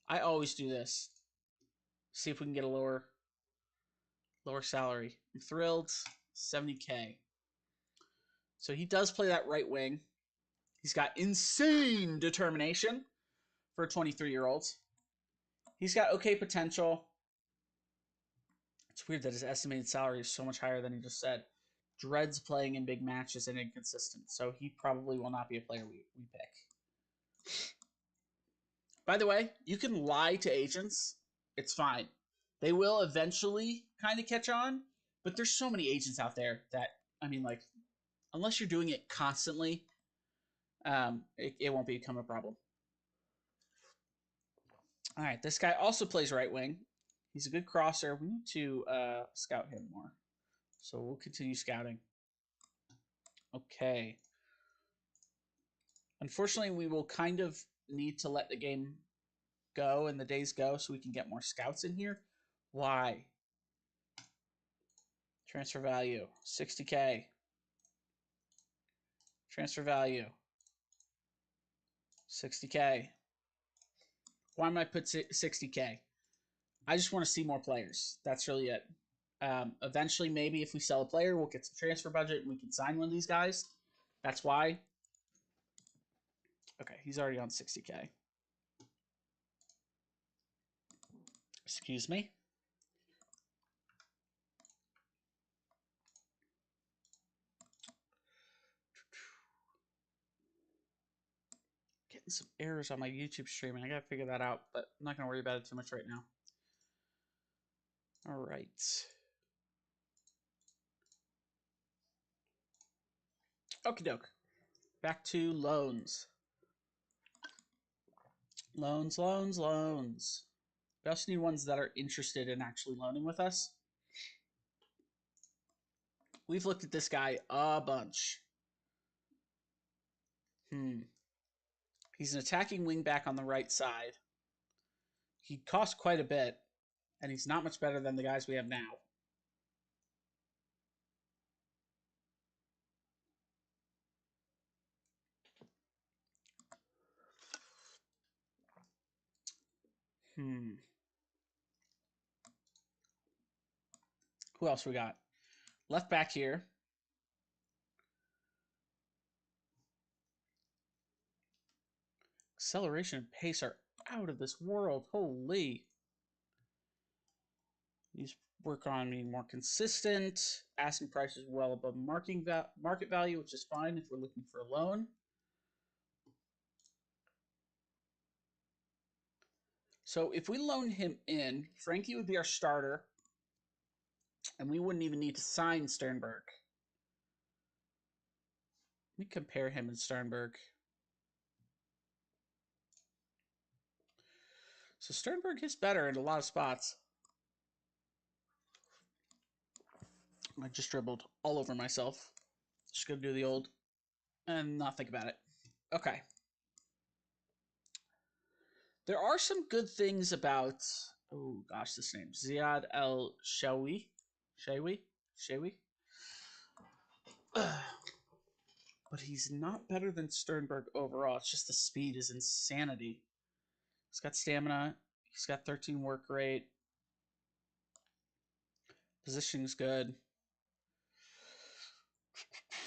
I always do this. See if we can get a lower salary. I'm thrilled. 70K. So he does play that right wing. He's got insane determination for a 23-year-old. He's got okay potential. It's weird that his estimated salary is so much higher than he just said. Dreads playing in big matches and inconsistent, so he probably will not be a player we pick. By the way, you can lie to agents. It's fine. They will eventually kind of catch on, but there's so many agents out there that, I mean, like, unless you're doing it constantly, it won't become a problem. All right, this guy also plays right wing. He's a good crosser. We need to scout him more. So we'll continue scouting. Okay. Unfortunately, we will kind of need to let the game go and the days go so we can get more scouts in here. Why? Transfer value, 60K. Transfer value, 60K. Why am I put 60K? I just want to see more players. That's really it. Eventually, maybe if we sell a player, we'll get some transfer budget and we can sign one of these guys. That's why. Okay, he's already on 60K. Excuse me. Getting some errors on my YouTube streaming. I gotta figure that out, but I'm not gonna worry about it too much right now. All right. Okie doke. Back to loans. Loans, loans, loans. We also need ones that are interested in actually loaning with us. We've looked at this guy a bunch. He's an attacking wingback on the right side. He costs quite a bit, and he's not much better than the guys we have now. Who else we got? Left back here. Acceleration and pace are out of this world. Holy. These work on being more consistent. Asking price is well above market value, which is fine if we're looking for a loan. So if we loan him in, Frankie would be our starter, and we wouldn't even need to sign Sternberg. Let me compare him and Sternberg. So Sternberg is better in a lot of spots. I just dribbled all over myself. Just gonna do the old and not think about it. Okay. There are some good things about, oh gosh, this name, Ziad El Shawi. Shawi? But he's not better than Sternberg overall. It's just the speed is insanity. He's got stamina. He's got 13 work rate. Positioning's good.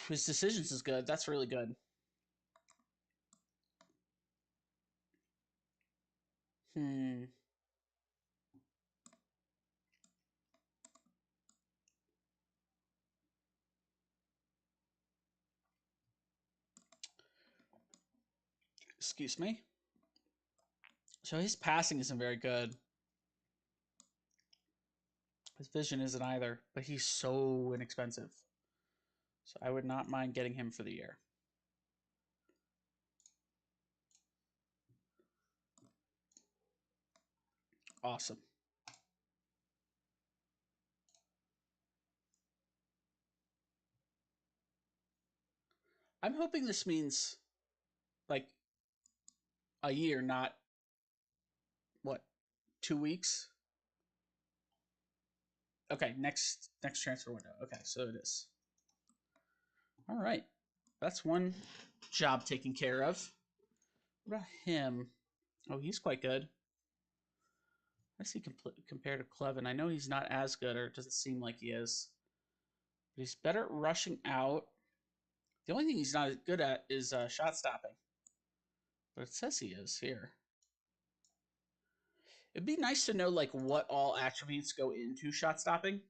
His decisions is good. That's really good. Excuse me. So his passing isn't very good. His vision isn't either, but he's so inexpensive. So I would not mind getting him for the year. Awesome. I'm hoping this means like a year, not what, 2 weeks? Okay, next transfer window. Okay, so it is. All right. That's one job taken care of. What about him? Oh, he's quite good. I see compared to Clevin. I know he's not as good, or it doesn't seem like he is. But he's better at rushing out. The only thing he's not as good at is shot stopping. But it says he is here. It'd be nice to know like what all attributes go into shot stopping.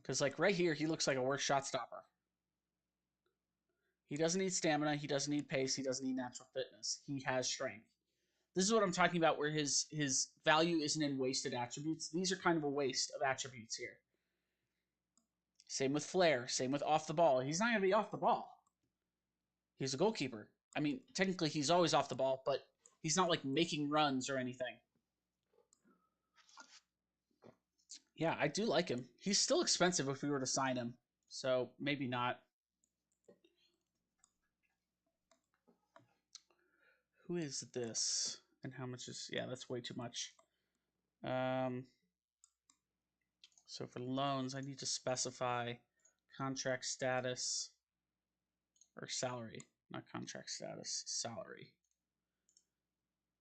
Because like right here, he looks like a worse shot stopper. He doesn't need stamina. He doesn't need pace. He doesn't need natural fitness. He has strength. This is what I'm talking about, where his value isn't in wasted attributes. These are kind of a waste of attributes here. Same with flair. Same with off the ball. He's not going to be off the ball. He's a goalkeeper. I mean, technically he's always off the ball, but he's not like making runs or anything. Yeah, I do like him. He's still expensive if we were to sign him, so maybe not. Who is this? And how much is... Yeah, that's way too much. So for loans, I need to specify contract status or salary. Not contract status, salary.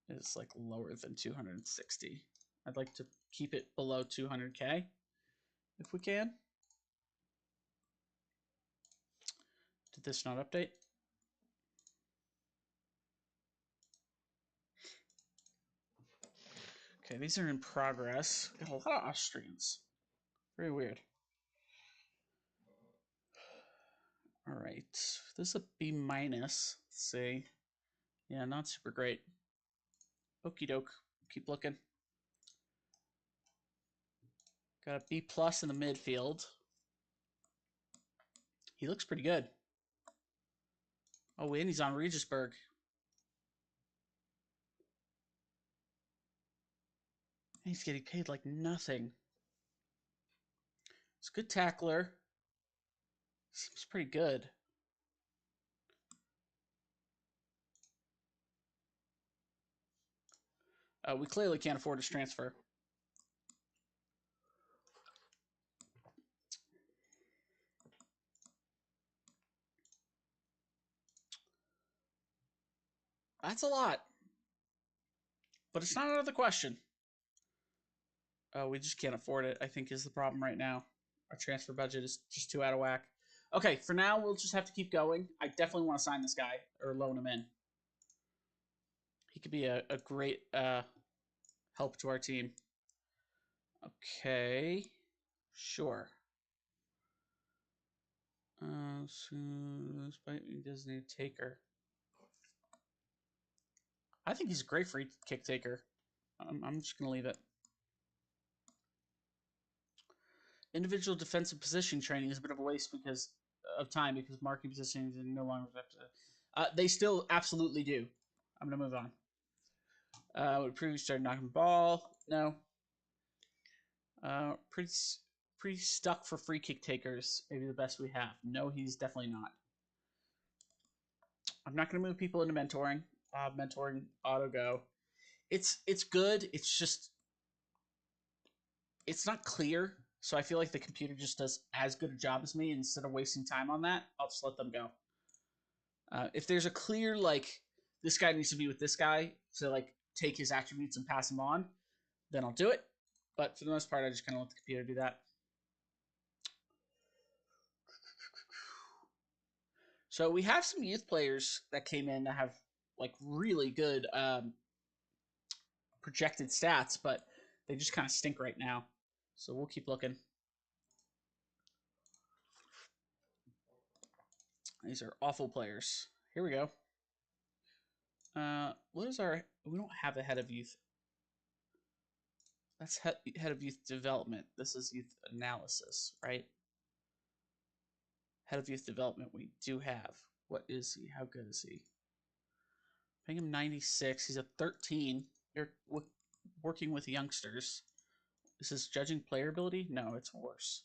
Is like lower than 260. I'd like to keep it below 200K if we can. Did this not update? Okay, these are in progress. Got a lot of Austrians. Very weird. All right, this is a B minus. Let's see. Yeah, not super great. Okie doke. Keep looking. Got a B plus in the midfield. He looks pretty good. Oh, and he's on Regisburg. He's getting paid like nothing. He's a good tackler. Seems pretty good. We clearly can't afford his transfer. That's a lot. But it's not out of the question. We just can't afford it, I think, is the problem right now. Our transfer budget is just too out of whack. Okay, for now, we'll just have to keep going. I definitely want to sign this guy or loan him in. He could be a great help to our team. Okay, sure. So Disney taker. I think he's a great free kick taker. I'm just gonna leave it. Individual defensive position training is a bit of a waste because of time, because marking positions are no longer they still absolutely do. I'm gonna move on. Would previously start knocking the ball? No. Pretty stuck for free kick takers. Maybe the best we have. No, he's definitely not. I'm not gonna move people into mentoring. Mentoring auto go. It's good. It's just it's not clear. So I feel like the computer just does as good a job as me. Instead of wasting time on that, I'll just let them go. If there's a clear, like, this guy needs to be with this guy to, like, take his attributes and pass them on, then I'll do it. But for the most part, I just kind of let the computer do that. So we have some youth players that came in that have, like, really good projected stats, but they just kind of stink right now. So we'll keep looking. These are awful players. Here we go. What is our... We don't have a head of youth. That's head of youth development. This is youth analysis, right? Head of youth development we do have. What is he? How good is he? Paying him 96. He's a 13. You're working with youngsters. Is this judging player ability? No, it's worse.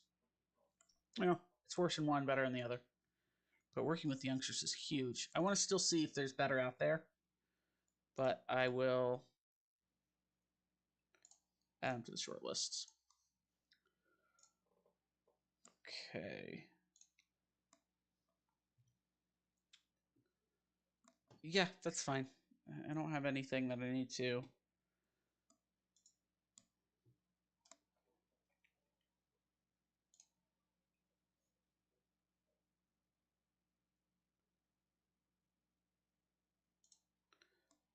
Well, it's worse in one, better in the other. But working with youngsters is huge. I want to still see if there's better out there. But I will add them to the short lists. Okay. Yeah, that's fine. I don't have anything that I need to.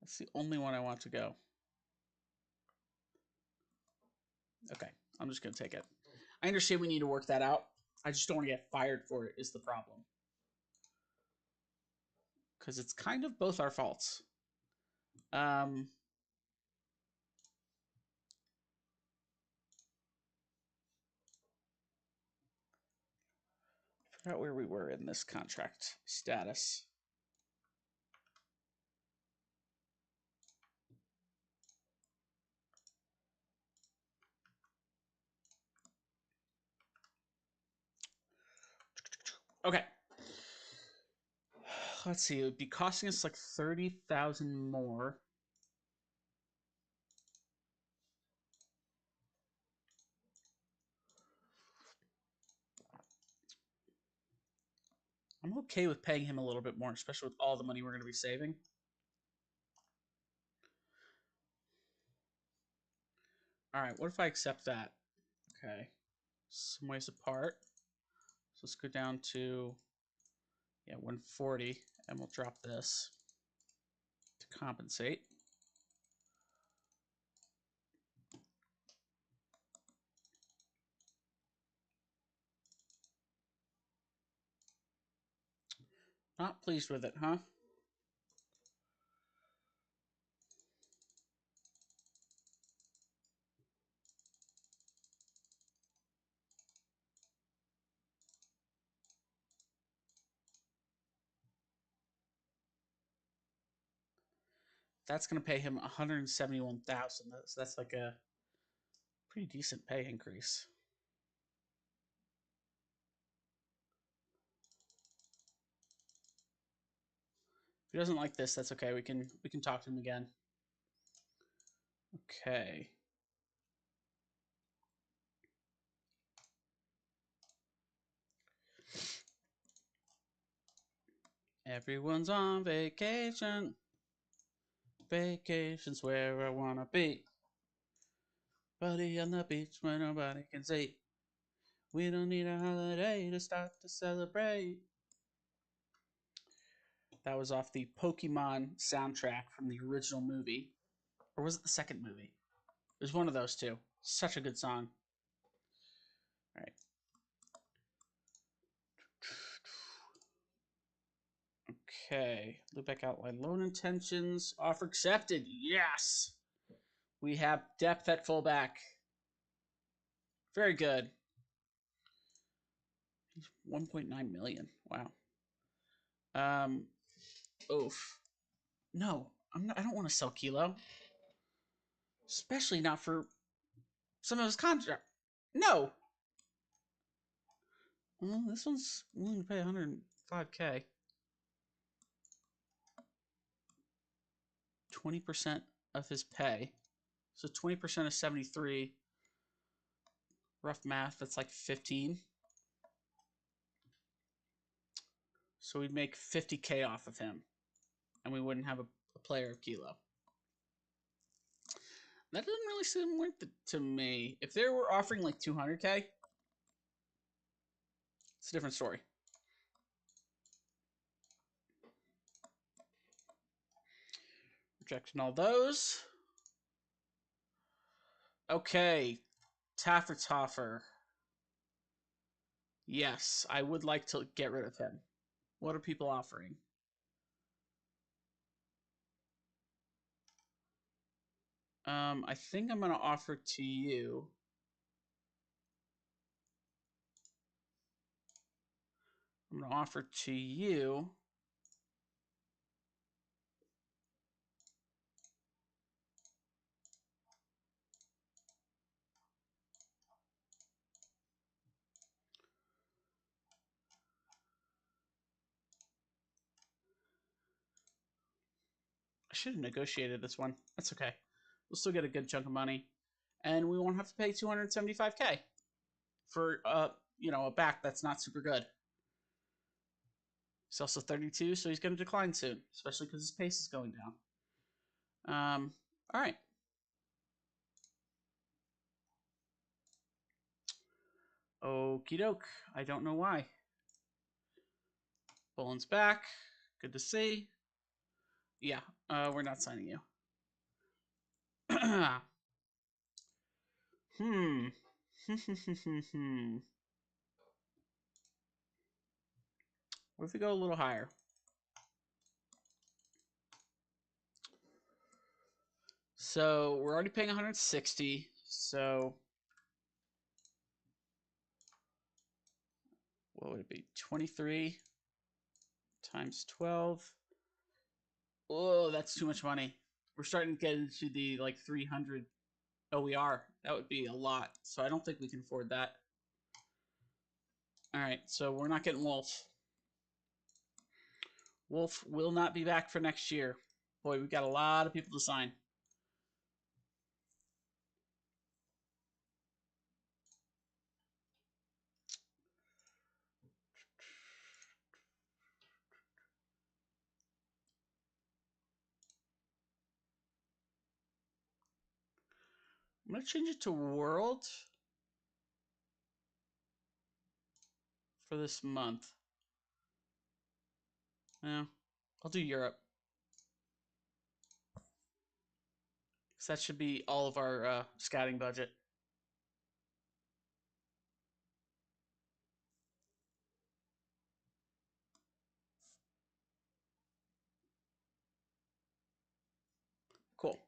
That's the only one I want to go. Okay, I'm just going to take it. I understand we need to work that out. I just don't want to get fired for it is the problem. because it's kind of both our faults. I forgot where we were in this contract status. Okay. Let's see. It would be costing us like 30,000 more. I'm okay with paying him a little bit more, especially with all the money we're going to be saving. All right, what if I accept that? Okay, some ways apart. So let's go down to 140, and we'll drop this to compensate. Not pleased with it, huh? That's going to pay him 171,000. That's like a pretty decent pay increase. If he doesn't like this, that's okay. We can talk to him again. Okay. Everyone's on vacation. Vacation's where I wanna be. Buddy on the beach where nobody can see. We don't need a holiday to start to celebrate. That was off the Pokemon soundtrack from the original movie. Or was it the second movie? It was one of those two. Such a good song. All right. Okay. Lubeck outline loan intentions. Offer accepted. Yes. We have depth at fullback. Very good. 1.9 million. Wow. Oof. No, I don't want to sell Kilo, especially not for some of his contract. No. Well, this one's willing to pay 105K. 20% of his pay. So 20% of 73. Rough math, that's like 15. So we'd make 50K off of him. And we wouldn't have a player of Kilo. That doesn't really seem worth it to me. If they were offering like 200K, it's a different story. Rejecting all those. Okay. Taffer. Yes, I would like to get rid of him. What are people offering? I think I'm going to offer to you. I'm going to offer to you. I should have negotiated this one. That's okay. We'll still get a good chunk of money. And we won't have to pay 275K for a back that's not super good. He's also 32, so he's going to decline soon, especially because his pace is going down. All right. Okie doke. I don't know why. Boland's back. Good to see. Yeah, we're not signing you. What if we go a little higher? So we're already paying 160. So what would it be? 23 times 12. Oh, that's too much money. We're starting to get into the like 300. Oh, we are. That would be a lot. So I don't think we can afford that. All right, so we're not getting Wolf. Wolf will not be back for next year. Boy, we've got a lot of people to sign. I'm going to change it to World for this month. Yeah, I'll do Europe. Because that should be all of our scouting budget. Cool.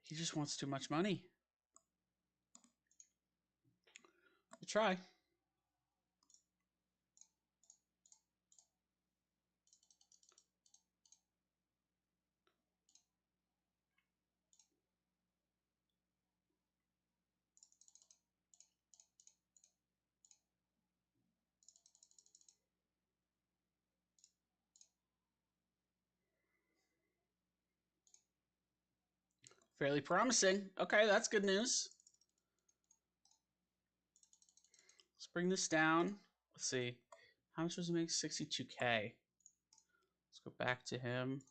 He just wants too much money. We'll try. Fairly promising. Okay, that's good news. Let's bring this down. Let's see. How much does he make? 62K. Let's go back to him.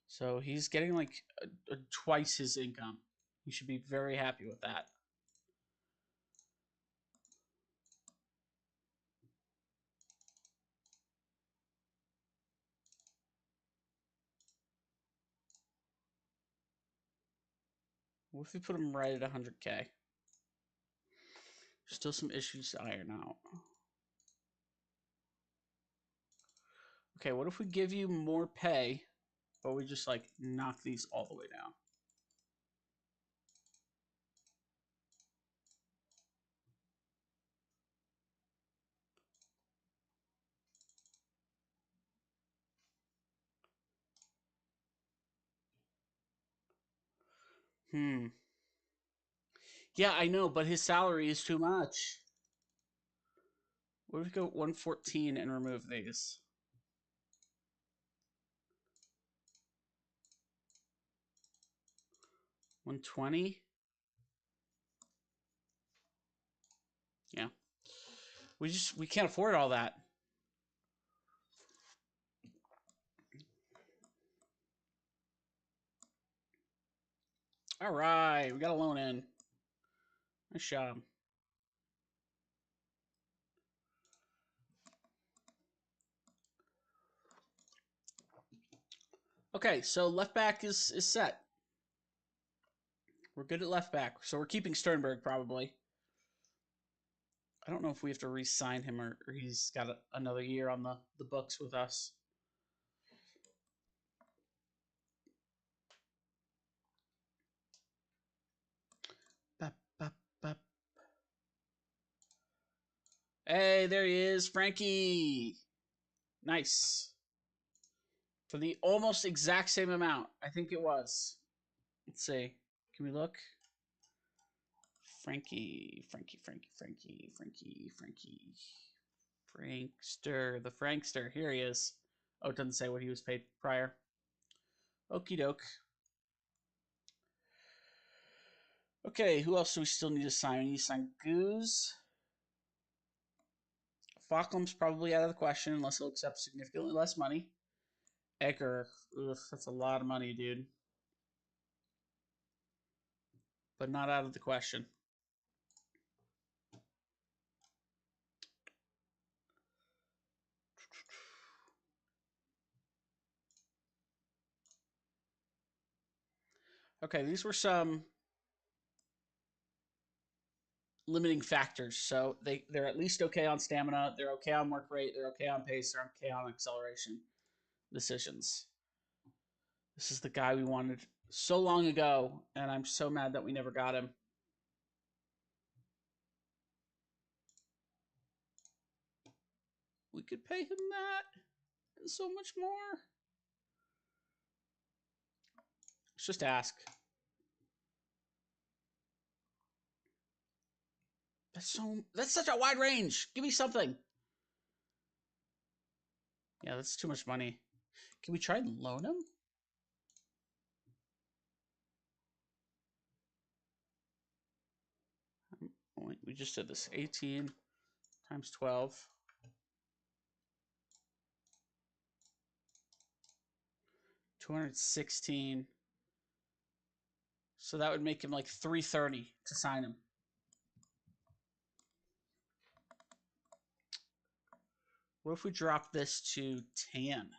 So he's getting like twice his income. He should be very happy with that. What if we put him right at 100K? Still some issues to iron out. Okay, what if we give you more pay, but we just like knock these all the way down? Yeah, I know, but his salary is too much. What if we go 114 and remove these? 120? Yeah. We can't afford all that. All right, we got a loan in. Nice job. Okay, so left back is set. We're good at left back, so we're keeping Sternberg probably. I don't know if we have to re-sign him or he's got another year on the books with us. Bop, bop, bop. Hey, there he is, Frankie. Nice. For the almost exact same amount. I think it was. Let's see. Can we look? Frankie. Frankster. The Frankster. Here he is. Oh, it doesn't say what he was paid prior. Okie doke. Okay, who else do we still need to sign? We need to sign Goose. Falkham's probably out of the question unless he'll accept significantly less money. Egger. Ugh, that's a lot of money, dude. But not out of the question. Okay, these were some limiting factors. So they're at least okay on stamina. They're okay on work rate. They're okay on pace. They're okay on acceleration decisions. This is the guy we wanted so long ago, and I'm so mad that we never got him. We could pay him that and so much more. Let's just ask. That's such a wide range. Give me something. Yeah, that's too much money. Can we try and loan him? We just did this. 18 times 12. 216. So that would make him like 330 to sign him. What if we drop this to 10?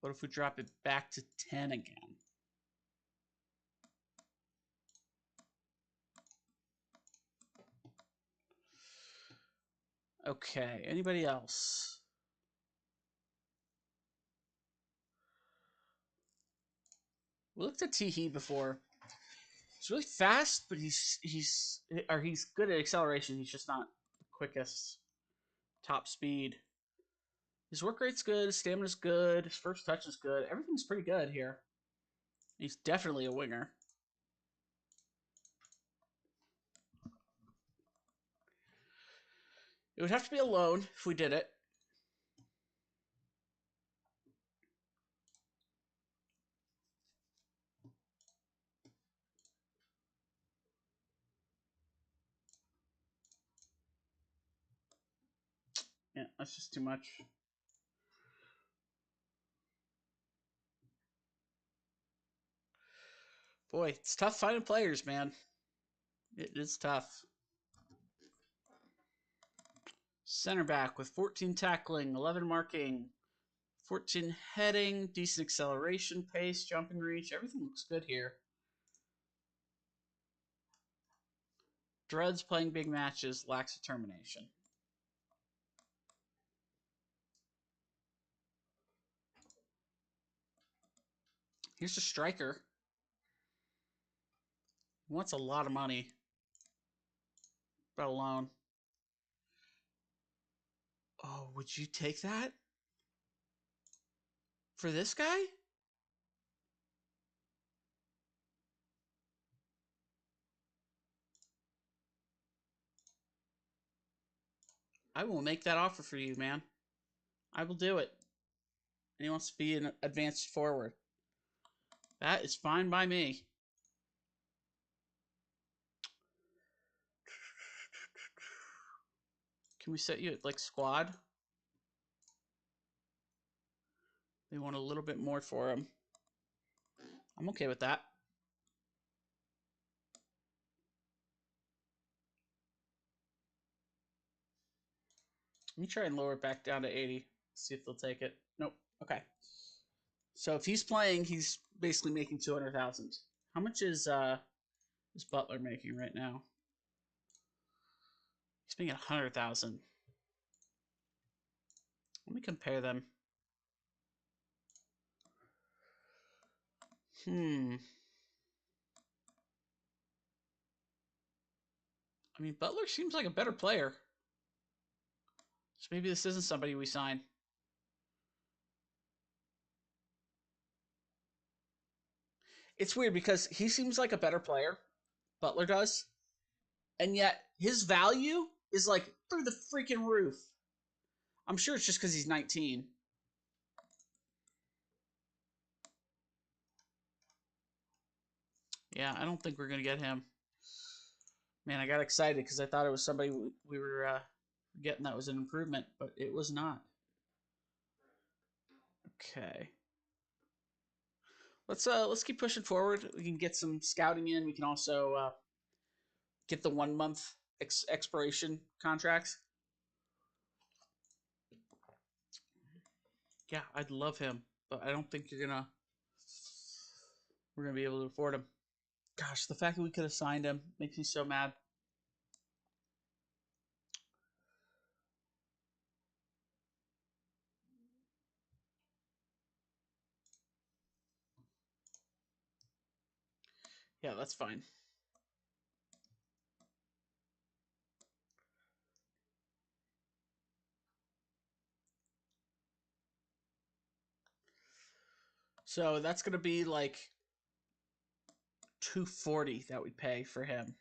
What if we drop it back to 10 again? Okay, anybody else? We looked at Teehee before. He's really fast, but he's good at acceleration. He's just not the quickest. Top speed. His work rate's good. His stamina's good. His first touch is good. Everything's pretty good here. He's definitely a winger. It would have to be a loan if we did it. Yeah, that's just too much. Boy, it's tough finding players, man. It is tough. Center back with 14 tackling, 11 marking, 14 heading, decent acceleration, pace, jumping reach. Everything looks good here. Dreads playing big matches, lacks determination. Here's a striker. He wants a lot of money. But a loan. Oh, would you take that? For this guy? I will make that offer for you, man. I will do it. And he wants to be an advanced forward. That is fine by me. Can we set you at like squad? They want a little bit more for him. I'm okay with that. Let me try and lower it back down to 80. See if they'll take it. Nope. Okay. So if he's playing, he's basically making 200,000. How much is Butler making right now? He's making 100,000. Let me compare them. I mean, Butler seems like a better player. So maybe this isn't somebody we sign. It's weird because he seems like a better player. Butler does. And yet his value is like through the freaking roof. I'm sure it's just because he's 19. Yeah, I don't think we're going to get him. Man, I got excited because I thought it was somebody we were getting that was an improvement, but it was not. Okay. Let's keep pushing forward. We can get some scouting in. We can also get the 1 month expiration contracts. Yeah, I'd love him, but I don't think you're gonna. we're going to be able to afford him. Gosh, the fact that we could have signed him makes me so mad. Yeah, that's fine. So that's going to be like $240 that we pay for him.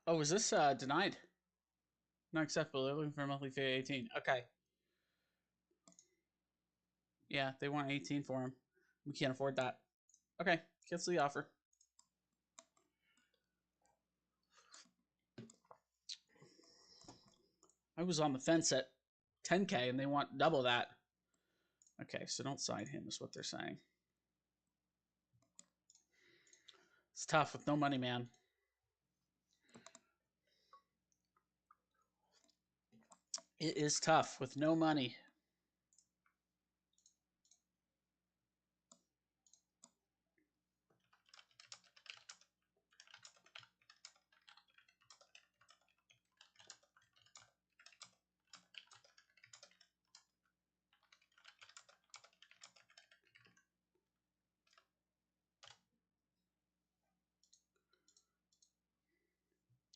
Oh, is this denied? Not acceptable. They're looking for a monthly fee of 18. Okay. Yeah, they want 18 for him. We can't afford that. Okay, cancel the offer. I was on the fence at 10K and they want double that. Okay, so don't sign him is what they're saying. It's tough with no money, man. It is tough with no money.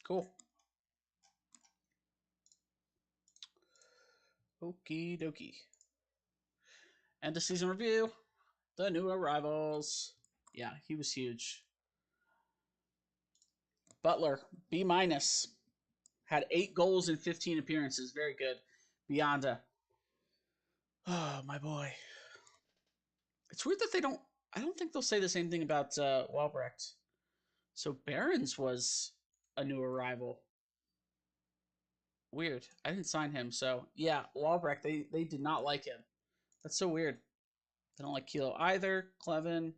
Cool. Okie dokie. End of season review. The new arrivals. Yeah, he was huge. Butler, B minus. Had 8 goals in 15 appearances. Very good. Beyonda. Oh, my boy. It's weird that they don't. I don't think they'll say the same thing about Walbrecht. So Barons was a new arrival. Weird. I didn't sign him, so yeah, Walbrecht. They did not like him. That's so weird. They don't like Kilo either. Clevin.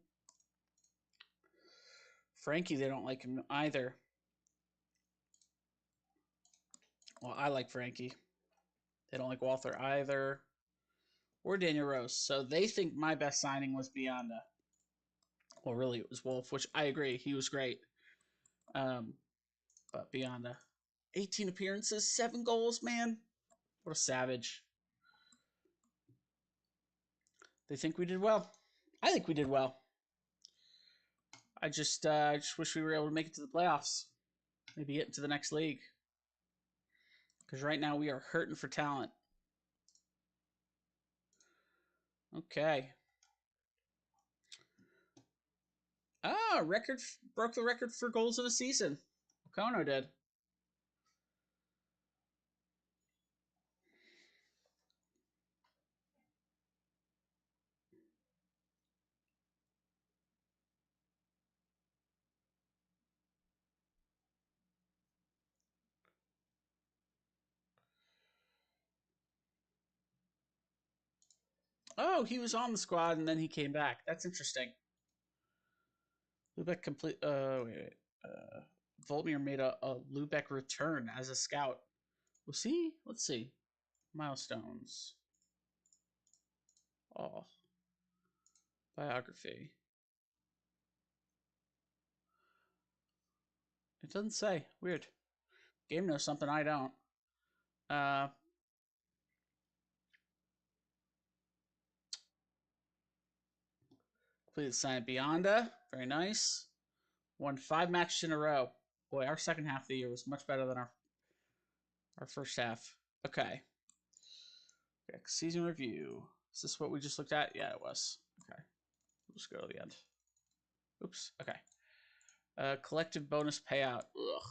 Frankie, they don't like him either. Well, I like Frankie. They don't like Walther either. Or Daniel Rose. So they think my best signing was Bionda. Well, really, it was Wolf, which I agree. He was great. But Bionda. 18 appearances, 7 goals, man. What a savage. They think we did well. I think we did well. I just wish we were able to make it to the playoffs. Maybe get into the next league. Because right now we are hurting for talent. Okay. Record broke the record for goals in a season. Okono did. Oh, he was on the squad and then he came back. That's interesting. Lubeck complete. Wait. Voltmir made a Lubeck return as a scout. We'll see. Let's see. Milestones. Oh. Biography. It doesn't say. Weird. Game knows something I don't. Uh, Completed Sign Beyonda. Very nice. Won 5 matches in a row. Boy, our second half of the year was much better than our first half. Okay. Season review. Is this what we just looked at? Yeah, it was. Okay. We'll just go to the end. Oops. Okay. Collective bonus payout. Ugh.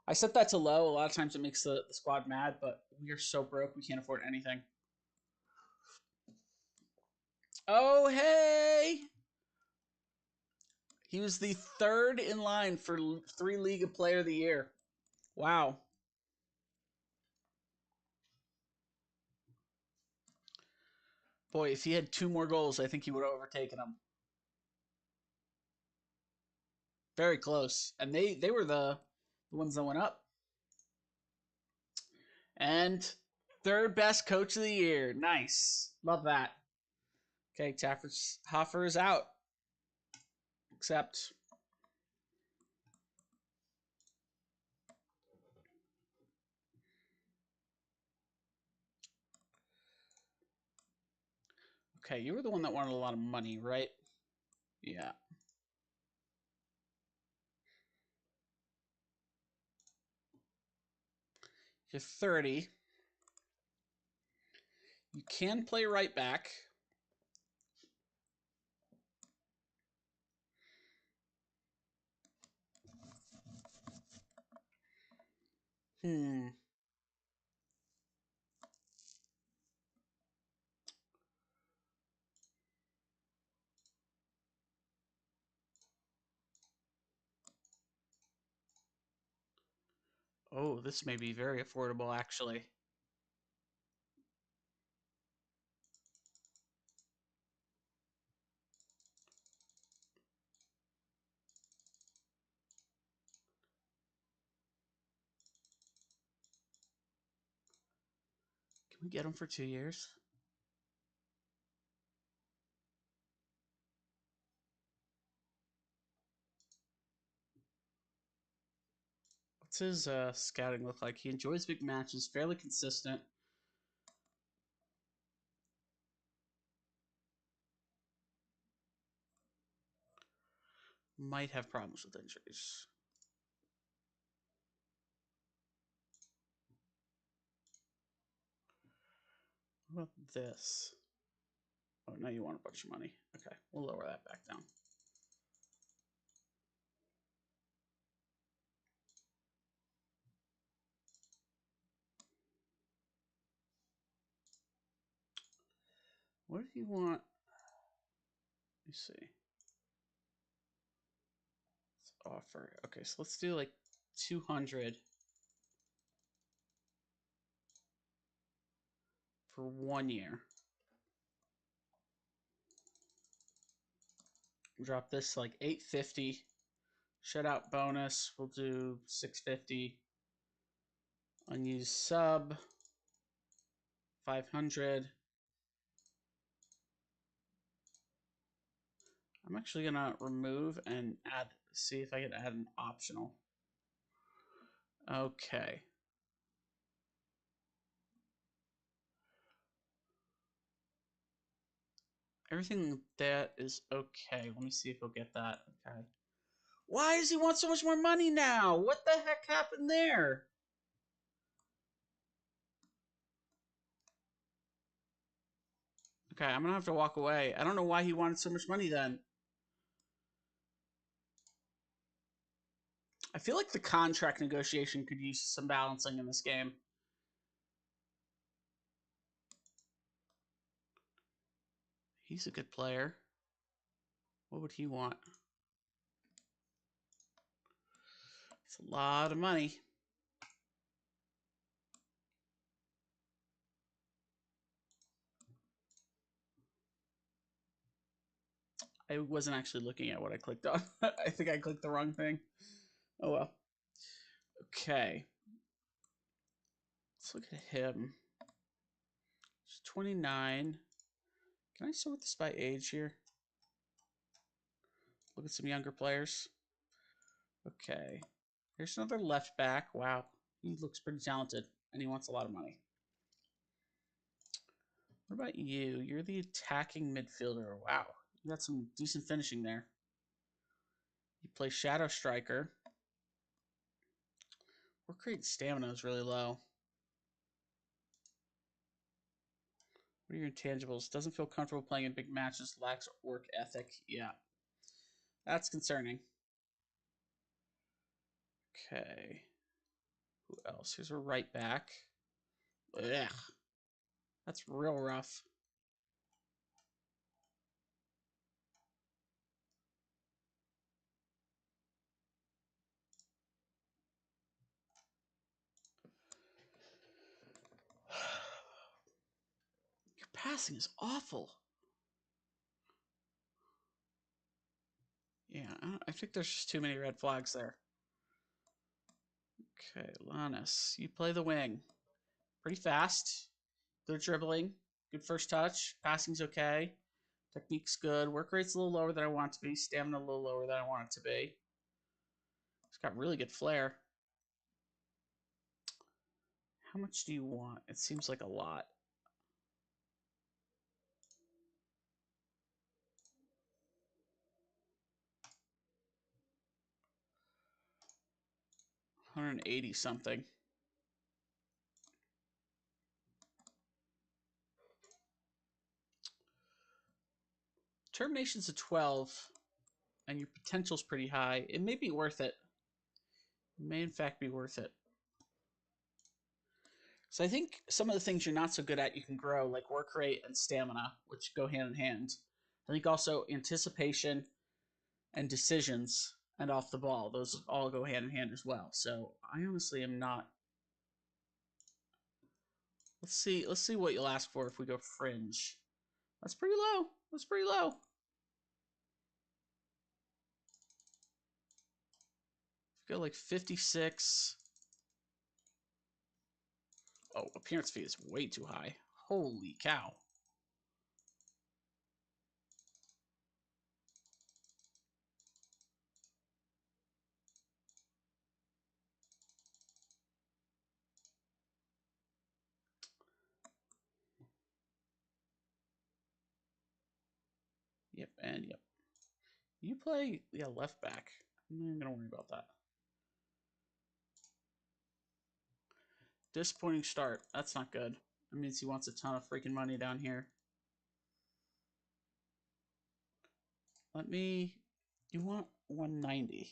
I set that to low. A lot of times it makes the squad mad, but we are so broke we can't afford anything. Oh, hey! He was the 3rd in line for 3 Liga Player of the Year. Wow. Boy, if he had 2 more goals, I think he would have overtaken him. Very close. And they were the ones that went up. And third best coach of the year. Nice. Love that. Okay, Taffer's Hoffer is out. Except okay, you were the one that wanted a lot of money, right? Yeah. You're 30. You can play right back. Oh, this may be very affordable, actually. Can we get him for 2 years? What's his scouting look like? He enjoys big matches, fairly consistent. Might have problems with injuries. What about this? Oh, now you want a bunch of money. Okay, we'll lower that back down. What do you want? Let me see. Let's offer. Okay, so let's do like 200 for 1 year. Drop this to like 850. Shutout bonus. We'll do 650. Unused sub. 500. I'm actually gonna remove and add. See if I can add an optional. Okay. Everything that is okay. Let me see if he'll get that. Okay. Why does he want so much more money now? What the heck happened there? Okay, I'm gonna have to walk away. I don't know why he wanted so much money then. I feel like the contract negotiation could use some balancing in this game. He's a good player. What would he want? It's a lot of money. I wasn't actually looking at what I clicked on. I think I clicked the wrong thing. Oh well. Okay. Let's look at him. He's 29. Can I sort this by age here? Look at some younger players. Okay. Here's another left back. Wow. He looks pretty talented, and he wants a lot of money. What about you? You're the attacking midfielder. Wow. You got some decent finishing there. You play Shadow Striker. Work rate stamina is really low. What are your intangibles? Doesn't feel comfortable playing in big matches. Lacks work ethic. Yeah. That's concerning. Okay. Who else? Here's a right back. Ugh. That's real rough. Your passing is awful. Yeah, I think there's just too many red flags there. Okay, Lannis, you play the wing. Pretty fast. Good dribbling. Good first touch. Passing's okay. Technique's good. Work rate's a little lower than I want it to be. Stamina a little lower than I want it to be. It's got really good flair. How much do you want? It seems like a lot. $180 something. Termination's a 12, and your potential's pretty high. It may be worth it. It may, in fact, be worth it. So I think some of the things you're not so good at, you can grow, like work rate and stamina, which go hand in hand. I think also anticipation and decisions and off the ball, those all go hand in hand as well. So I honestly am not. Let's see what you'll ask for if we go fringe. That's pretty low. That's pretty low. Go like 56. Oh, appearance fee is way too high. Holy cow. Yep, and yep. You play, yeah, left back. I'm not even going to worry about that. Disappointing start. That's not good. That means he wants a ton of freaking money down here. Let me... You want 190.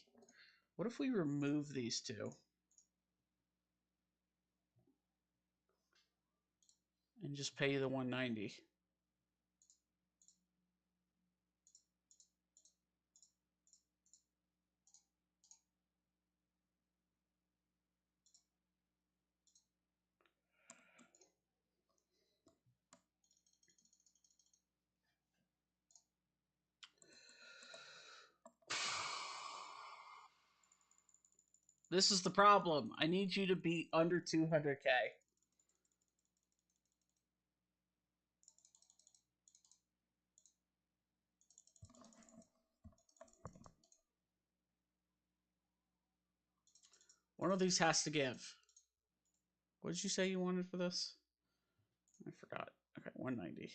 What if we remove these two? And just pay you the 190. This is the problem. I need you to be under 200K. One of these has to give. What did you say you wanted for this? I forgot. Okay, 190.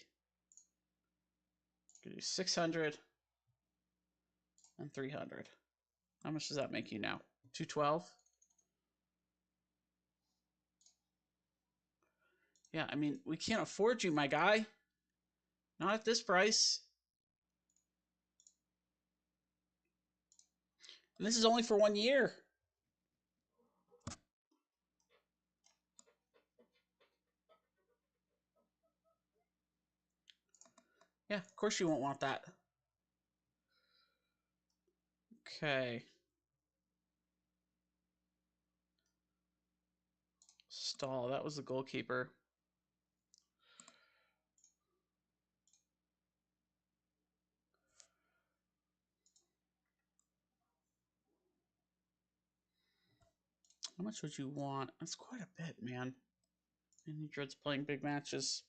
Give you 600 and 300. How much does that make you now? 212? Yeah, I mean, we can't afford you, my guy. Not at this price. And this is only for 1 year. Yeah, of course you won't want that. Okay. Stall, that was the goalkeeper. How much would you want? That's quite a bit, man. And he dreads playing big matches.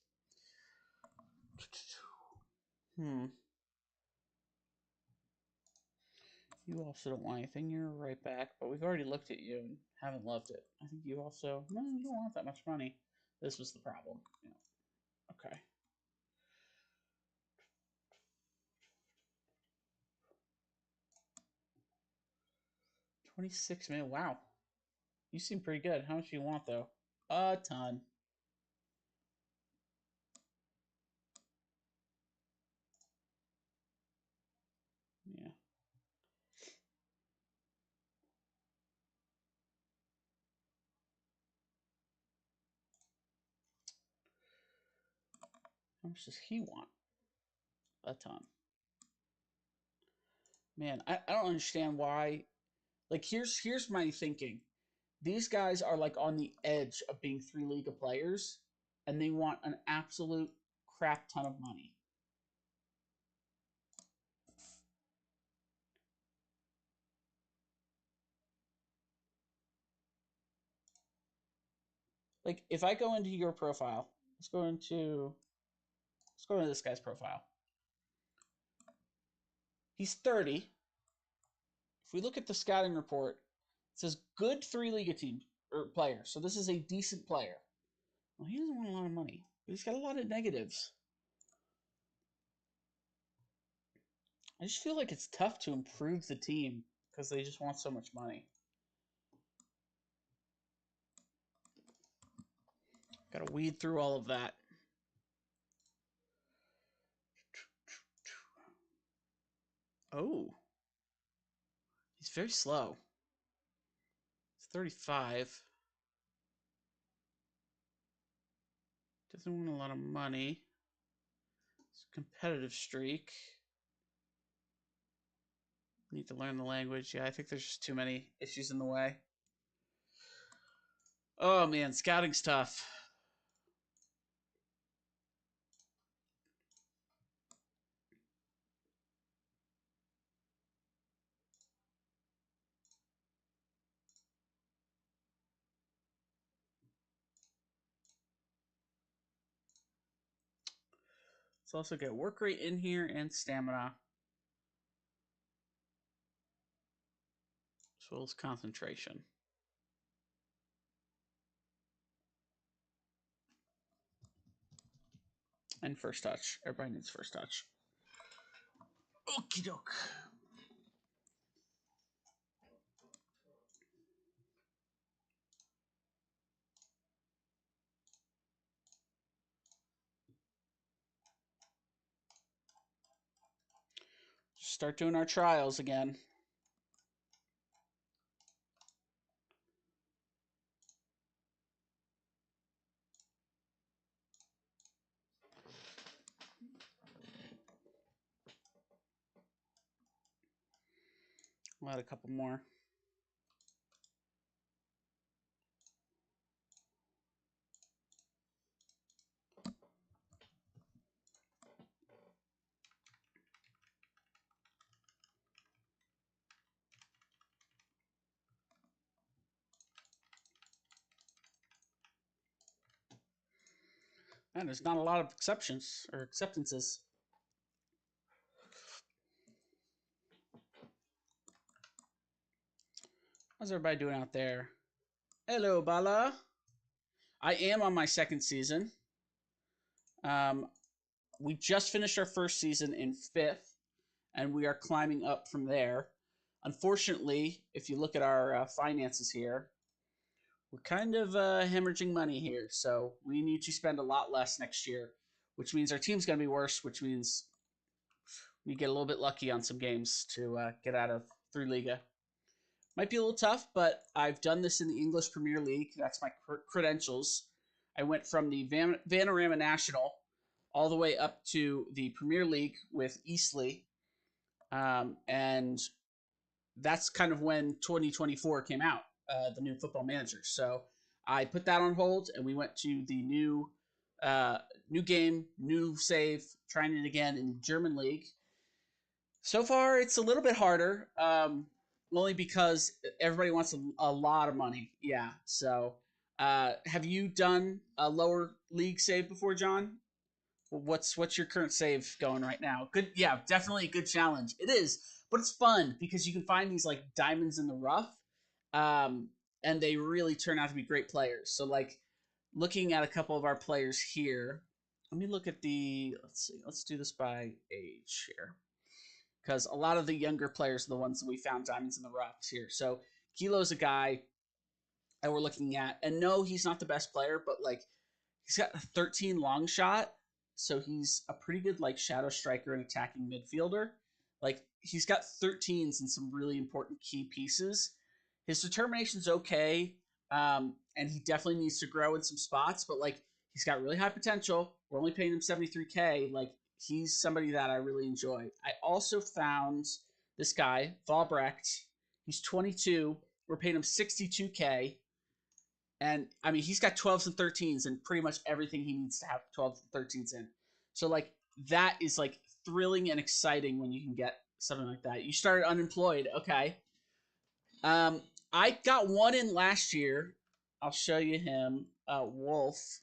You also don't want anything. You're right back, but we've already looked at you and haven't loved it. I think you also... No, you don't want that much money. This was the problem. Yeah. Okay. 26 million. Wow. You seem pretty good. How much do you want, though? A ton. Yeah. How much does he want? A ton. Man, I don't understand why. Like, here's my thinking. These guys are like on the edge of being 3 Liga players, and they want an absolute crap ton of money. Like, if I go into your profile, let's go into this guy's profile. He's 30. If we look at the scouting report, it says good 3 Liga team or player. So this is a decent player. Well, he doesn't want a lot of money, but he's got a lot of negatives. I just feel like it's tough to improve the team because they just want so much money. Got to weed through all of that. Oh, he's very slow. He's 35. Doesn't want a lot of money. It's a competitive streak. Need to learn the language. Yeah, I think there's just too many issues in the way. Oh man, scouting's tough. Let's also get work rate in here and stamina. As well as concentration. And first touch. Everybody needs first touch. Okie doke. Start doing our trials again. We'll add a couple more. And there's not a lot of exceptions or acceptances. How's everybody doing out there? Hello, Bala. I am on my second season. We just finished our first season in 5th, and we are climbing up from there. Unfortunately, if you look at our finances here, we're kind of hemorrhaging money here, so we need to spend a lot less next year, which means our team's going to be worse, which means we get a little bit lucky on some games to get out of through Liga. Might be a little tough, but I've done this in the English Premier League. That's my credentials. I went from the Vanarama National all the way up to the Premier League with Eastleigh, and that's kind of when 2024 came out, the new Football Manager. So I put that on hold, and we went to the new game, new save, trying it again in the German League. So far, it's a little bit harder, only because everybody wants a lot of money. Yeah. So, have you done a lower league save before, John? What's your current save going right now? Good. Yeah, definitely a good challenge. It is, but it's fun because you can find these like diamonds in the rough, and they really turn out to be great players. So, like, looking at a couple of our players here. Let me look at the. Let's see. Let's do this by age here, because a lot of the younger players are the ones that we found diamonds in the roughs here. So Kilo's a guy that we're looking at, and no, he's not the best player, but like he's got a 13 long shot, so he's a pretty good like shadow striker and attacking midfielder. Like he's got 13s and some really important key pieces. His determination's okay, and he definitely needs to grow in some spots, but like he's got really high potential. We're only paying him 73K. Like he's somebody that I really enjoy. I also found this guy, Valbrecht. He's 22. We're paying him 62K. And I mean, he's got 12s and 13s and pretty much everything he needs to have 12s and 13s in. So like that is like thrilling and exciting when you can get something like that. You started unemployed, okay. Um, I got one in last year. I'll show you him. Wolf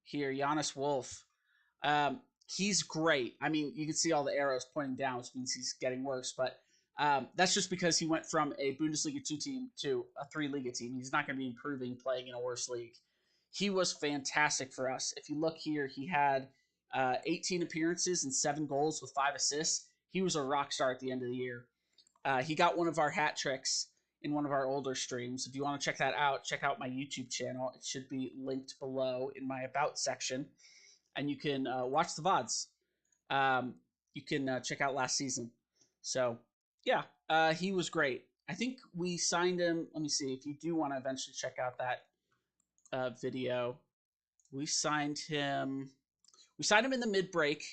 here, Giannis Wolf. He's great. I mean, you can see all the arrows pointing down, which means he's getting worse. But that's just because he went from a Bundesliga 2 team to a 3 Liga team. He's not going to be improving playing in a worse league. He was fantastic for us. If you look here, he had 18 appearances and 7 goals with 5 assists. He was a rock star at the end of the year. He got one of our hat tricks in one of our older streams. If you want to check that out, check out my YouTube channel. It should be linked below in my About section. And you can watch the VODs. You can check out last season. So, yeah, he was great. I think we signed him. Let me see. If you do want to eventually check out that video, we signed him. We signed him in the mid break.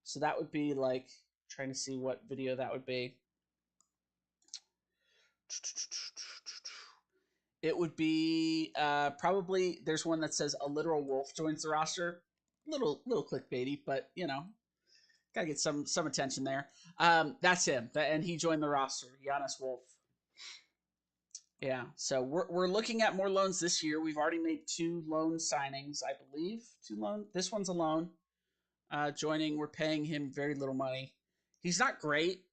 So that would be like trying to see what video that would be. It would be probably there's one that says a literal wolf joins the roster. Little clickbaity, but you know, gotta get some attention there. That's him, and he joined the roster. Giannis Wolf. Yeah, so we're looking at more loans this year. We've already made 2 loan signings, I believe. 2 loan. This one's a loan. Joining, we're paying him very little money. He's not great.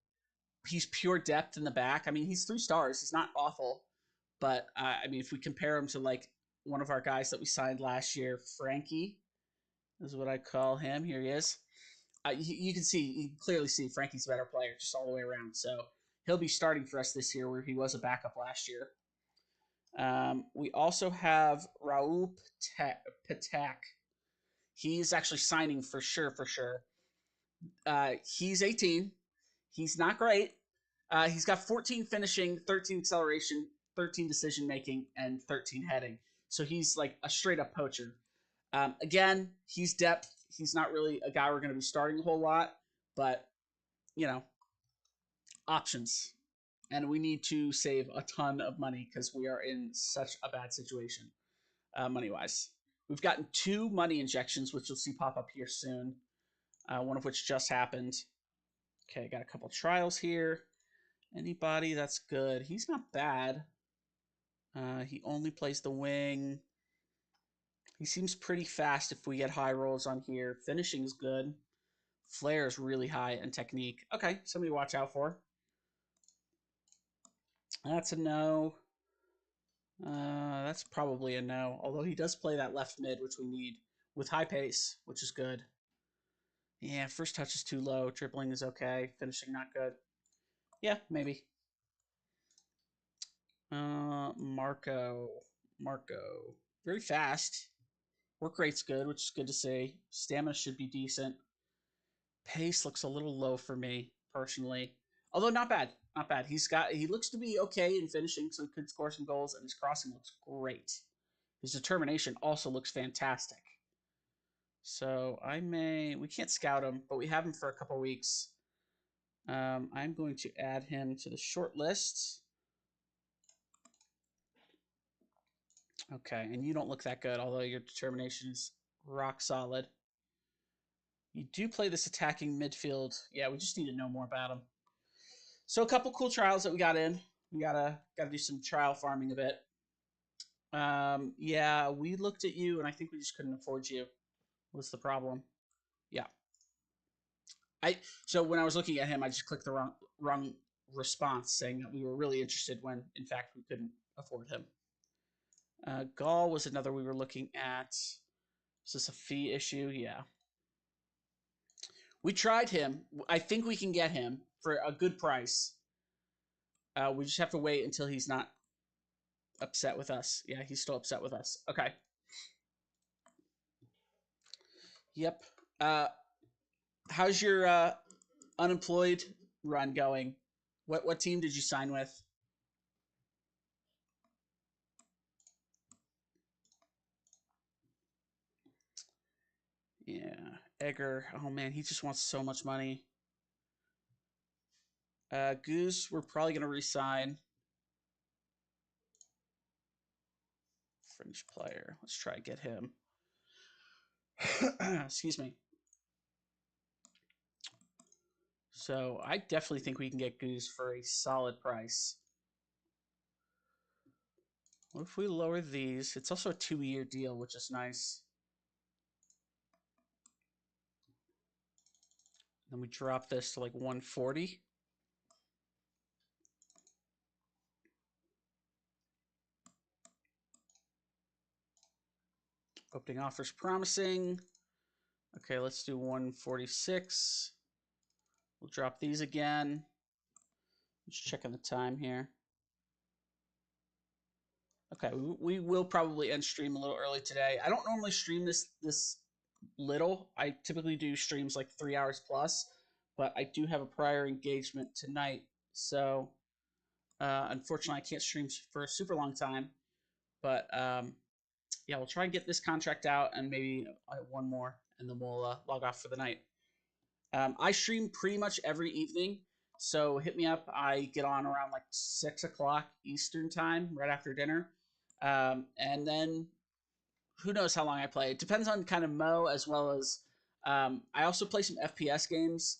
He's pure depth in the back. I mean, he's 3 stars. He's not awful, but I mean, if we compare him to like one of our guys that we signed last year, Frankie, is what I call him. Here he is. You can see, you can clearly see Frankie's a better player just all the way around. So he'll be starting for us this year, where he was a backup last year. We also have Raul Patak. He's actually signing for sure. He's 18. He's not great. He's got 14 finishing, 13 acceleration, 13 decision making, and 13 heading. So he's like a straight up poacher. Again, he's depth. He's not really a guy we're going to be starting a whole lot, but you know, options. And we need to save a ton of money because we are in such a bad situation, money wise. We've gotten 2 money injections, which you'll see pop up here soon. One of which just happened. Okay, got a couple trials here. Anybody that's good. He's not bad. He only plays the wing. He seems pretty fast if we get high rolls on here. Finishing is good. Flair is really high, and technique. Okay, somebody to watch out for. That's a no. That's probably a no. Although he does play that left mid, which we need, with high pace, which is good. Yeah, first touch is too low. Dribbling is okay. Finishing not good. Yeah, maybe. Marco. Very fast. Work rate's good, which is good to see. Stamina should be decent. Pace looks a little low for me, personally. Although not bad. Not bad. He looks to be okay in finishing, so he could score some goals, and his crossing looks great. His determination also looks fantastic. So we can't scout him, but we have him for a couple weeks. I'm going to add him to the short list. Okay, and you don't look that good, although your determination is rock solid. You do play this attacking midfield. Yeah, we just need to know more about him. So a couple cool trials that we got in. We gotta do some trial farming a bit. Yeah, we looked at you, and I think we just couldn't afford you. What's the problem? Yeah. So when I was looking at him, I just clicked the wrong response, saying that we were really interested when, in fact, we couldn't afford him. Gall was another we were looking at. Is this a fee issue? Yeah. We tried him. I think we can get him for a good price. We just have to wait until he's not upset with us. Yeah, he's still upset with us. Okay. Yep. How's your unemployed run going? What team did you sign with? Yeah, Egger. Oh man, he just wants so much money. Goose, we're probably gonna resign. Fringe player. Let's try to get him. Excuse me. So I definitely think we can get Goose for a solid price. What if we lower these? It's also a 2-year deal, which is nice. Then we drop this to like 140. Opening offers promising. Okay, let's do 146. We'll drop these again. Just checking the time here. Okay, we will probably end stream a little early today. I don't normally stream this little. I typically do streams like 3 hours plus, but I do have a prior engagement tonight, so unfortunately I can't stream for a super long time. But yeah, we'll try and get this contract out and maybe one more, and then we'll log off for the night. I stream pretty much every evening, so hit me up. I get on around like 6 o'clock Eastern time, right after dinner. And then who knows how long I play. It depends on kind of Mo, as well as I also play some FPS games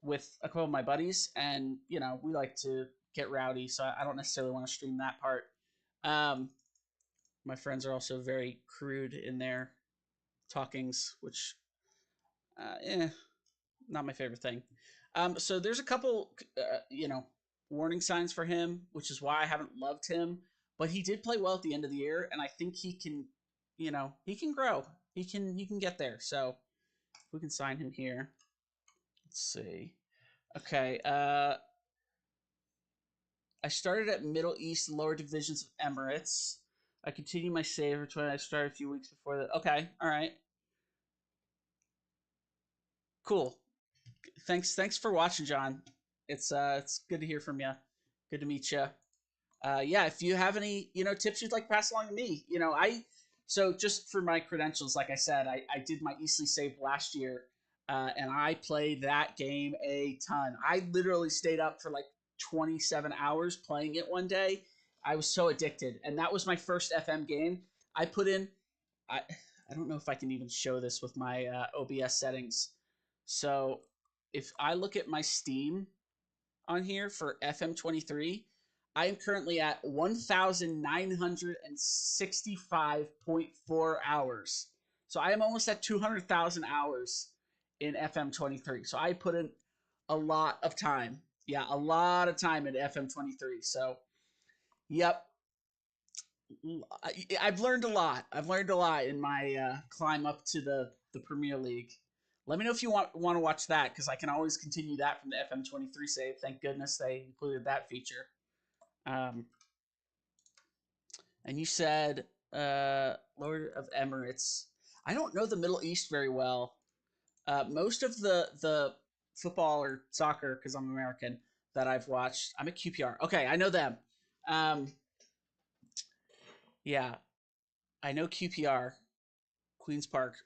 with a couple of my buddies, and you know, we like to get rowdy, so I don't necessarily want to stream that part. My friends are also very crude in their talkings, which not my favorite thing. So there's a couple, you know, warning signs for him, which is why I haven't loved him. But he did play well at the end of the year, and I think he can, you know, he can grow. He can get there. So if we can sign him here. Let's see. Okay. I started at Middle East and lower divisions of Emirates. I continue my save, which I started a few weeks before that. Okay. All right. Cool. Thanks for watching, John. It's good to hear from you. Good to meet you. Yeah, if you have any, you know, tips you'd like to pass along to me, you know, so just for my credentials, like I said, I did my Easily Save last year, and I played that game a ton. I literally stayed up for like 27 hours playing it one day. I was so addicted, and that was my first FM game. I put in, I, I don't know if I can even show this with my OBS settings. So if I look at my Steam on here for FM23, I am currently at 1,965.4 hours. So I am almost at 200,000 hours in FM23. So I put in a lot of time. Yeah, a lot of time in FM23. So, yep. I've learned a lot. I've learned a lot in my climb up to the Premier League. Let me know if you want to watch that, because I can always continue that from the FM23 save. Thank goodness they included that feature. And you said Lord of Emirates. I don't know the Middle East very well. Most of the football or soccer, because I'm American, that I've watched, I'm a QPR. Okay, I know them. Yeah, I know QPR, Queens Park.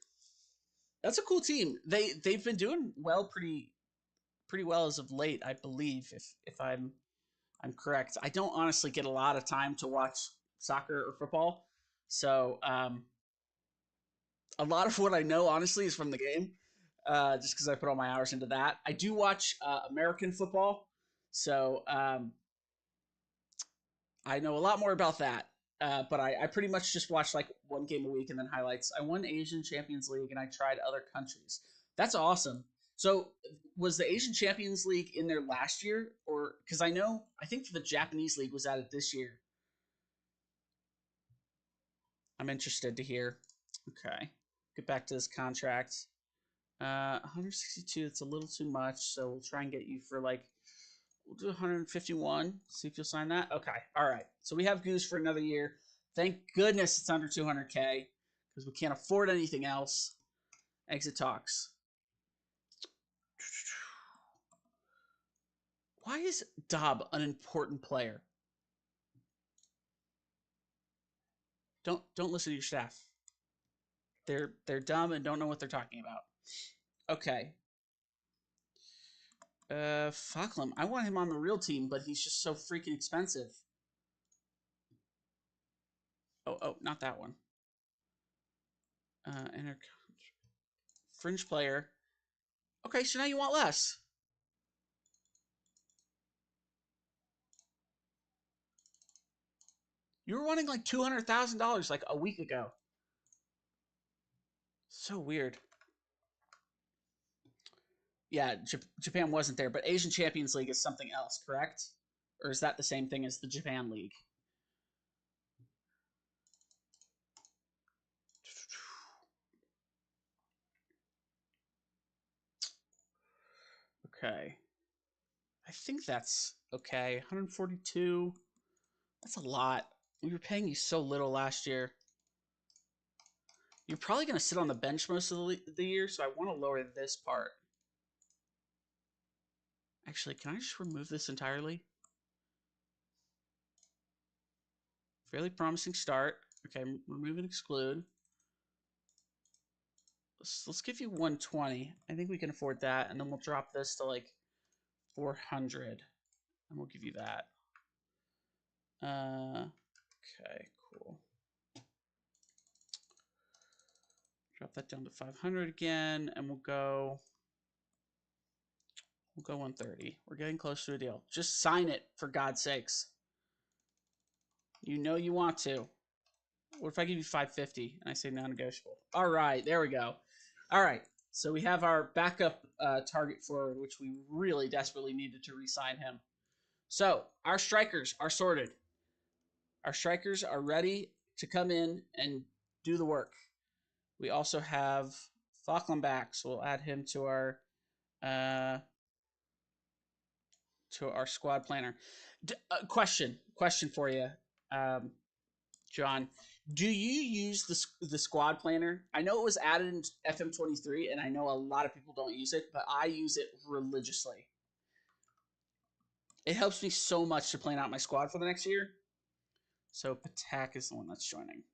That's a cool team. They've been doing well, pretty well as of late, I believe. If I'm correct. I don't honestly get a lot of time to watch soccer or football, so a lot of what I know honestly is from the game, just because I put all my hours into that. I do watch American football, so I know a lot more about that. But I pretty much just watch like one game a week and then highlights. I won Asian Champions League and I tried other countries. That's awesome. So was the Asian Champions League in there last year, or because I think the Japanese League was added this year. I'm interested to hear. Okay, get back to this contract. 162. It's a little too much, so we'll try and get you for like we'll do 151. See if you'll sign that. Okay. All right. So we have Goose for another year. Thank goodness it's under 200K, because we can't afford anything else. Exit talks. Why is Dobb an important player? Don't listen to your staff. They're dumb and don't know what they're talking about. Okay. Faklam. I want him on the real team, but he's just so freaking expensive. Oh, not that one. Enter fringe player. Okay, so now you want less. You were wanting like $200,000 like a week ago. So weird. Yeah, Japan wasn't there, but Asian Champions League is something else, correct? Or is that the same thing as the Japan League? Okay. I think that's okay. 142. That's a lot. We were paying you so little last year. You're probably going to sit on the bench most of the year, so I want to lower this part. Actually, can I just remove this entirely? Fairly promising start. Okay, remove and exclude. Let's give you 120. I think we can afford that, and then we'll drop this to like 400, and we'll give you that. Okay, cool. Drop that down to 500 again, and we'll go 130. We're getting close to a deal. Just sign it, for God's sakes. You know you want to. What if I give you 550 and I say non-negotiable? All right, there we go. All right, so we have our backup target forward, which we really desperately needed to re-sign him. So our strikers are sorted. Our strikers are ready to come in and do the work. We also have Falkland back, so we'll add him to our squad planner. Question for you, John. Do you use the squad planner? I know it was added in FM23, and I know a lot of people don't use it, but I use it religiously. It helps me so much to plan out my squad for the next year. So Patak is the one that's joining.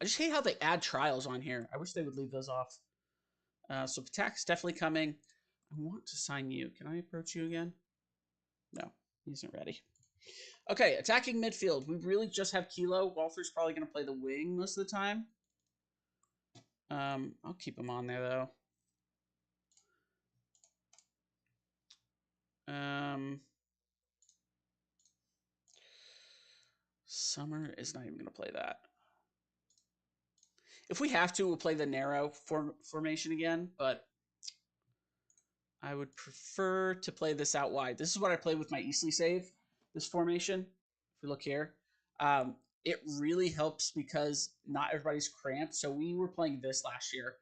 I just hate how they add trials on here. I wish they would leave those off. So Patak's definitely coming. I want to sign you. Can I approach you again? No, he isn't ready. Okay, attacking midfield. We really just have Kilo. Walther's probably going to play the wing most of the time. I'll keep him on there, though. Summer is not even going to play that. If we have to, we'll play the narrow formation again, but I would prefer to play this out wide. This is what I play with my Eastleigh save, this formation. If we look here, it really helps because not everybody's cramped. So we were playing this last year,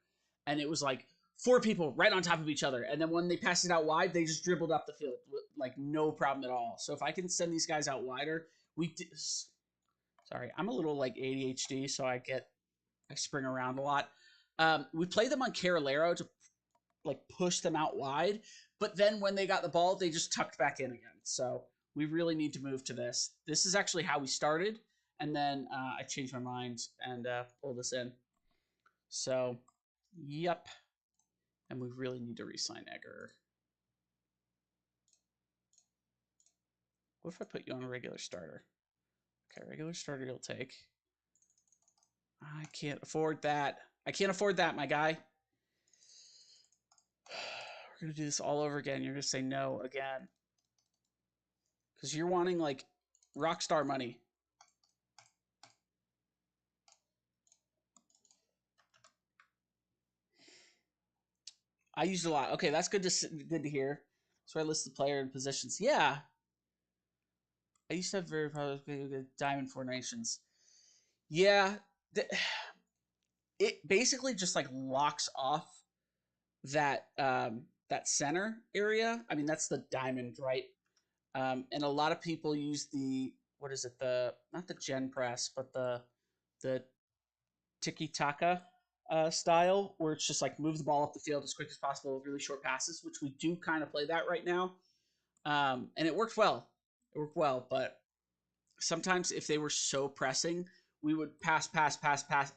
and it was like 4 people right on top of each other. And then when they passed it out wide, they just dribbled up the field, like no problem at all. So if I can send these guys out wider, sorry, I'm a little like ADHD, so I spring around a lot. We played them on Carolero to like push them out wide, but then when they got the ball, they just tucked back in again. So we really need to move to this. This is actually how we started, and then I changed my mind and pulled this in. So, yep. And we really need to re-sign Egger. What if I put you on a regular starter? Okay, regular starter you'll take. I can't afford that. I can't afford that, my guy. We're going to do this all over again. You're going to say no again. Because you're wanting, like, rock star money. I used a lot. Okay, that's good to hear. So I list the player and positions. Yeah. I used to have very good diamond formations. Yeah. It basically just, like, locks off that that center area. I mean, that's the diamond, right? And a lot of people use the, what is it? Not the gen press, but the tiki taka style, where it's just like move the ball up the field as quick as possible with really short passes, which we do kind of play that right now. And it worked well. It worked well, but sometimes if they were so pressing, we would pass,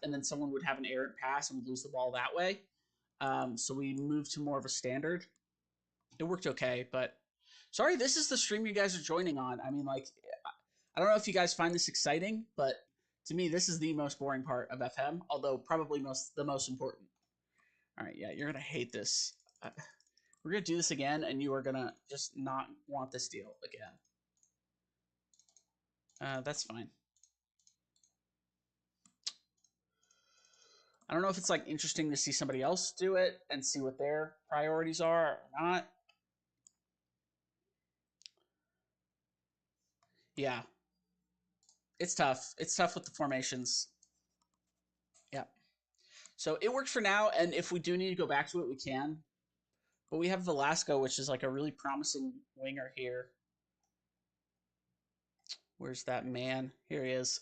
and then someone would have an errant pass and we'd lose the ball that way. So we moved to more of a standard. It worked okay, but sorry, this is the stream you guys are joining on. I mean, like, I don't know if you guys find this exciting, but to me, this is the most boring part of FM, although probably the most important. All right, yeah, you're going to hate this. We're going to do this again, and you are going to just not want this deal again. That's fine. I don't know if it's like interesting to see somebody else do it and see what their priorities are or not. Yeah. It's tough. It's tough with the formations. Yeah. So it works for now, and if we do need to go back to it, we can. But we have Velasco, which is like a really promising winger here. Where's that man? Here he is.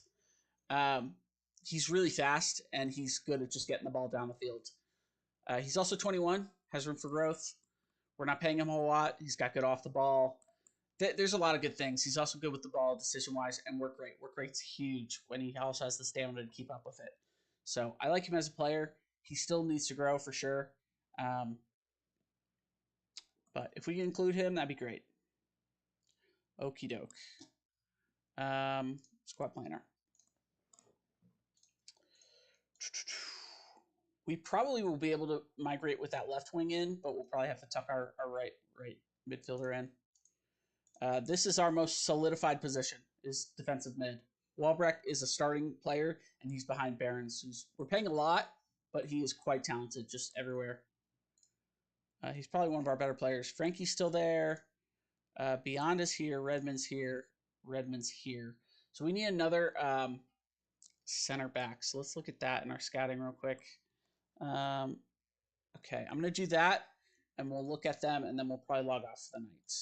He's really fast, and he's good at just getting the ball down the field. He's also 21, has room for growth. We're not paying him a whole lot. He's got good off the ball. There's a lot of good things. He's also good with the ball decision-wise and work rate. Work rate's huge when he also has the stamina to keep up with it. So I like him as a player. He still needs to grow for sure. But if we can include him, that'd be great. Okie doke. Squad planner. We probably will be able to migrate with that left wing in, but we'll probably have to tuck our right midfielder in. This is our most solidified position, is defensive mid. Walbrecht is a starting player, and he's behind Behrens. We're paying a lot, but he is quite talented just everywhere. He's probably one of our better players. Frankie's still there. Beyond is here. Redmond's here. Redmond's here. So we need another center back. So let's look at that in our scouting real quick. Okay, I'm going to do that, and we'll look at them, and then we'll probably log off for the night.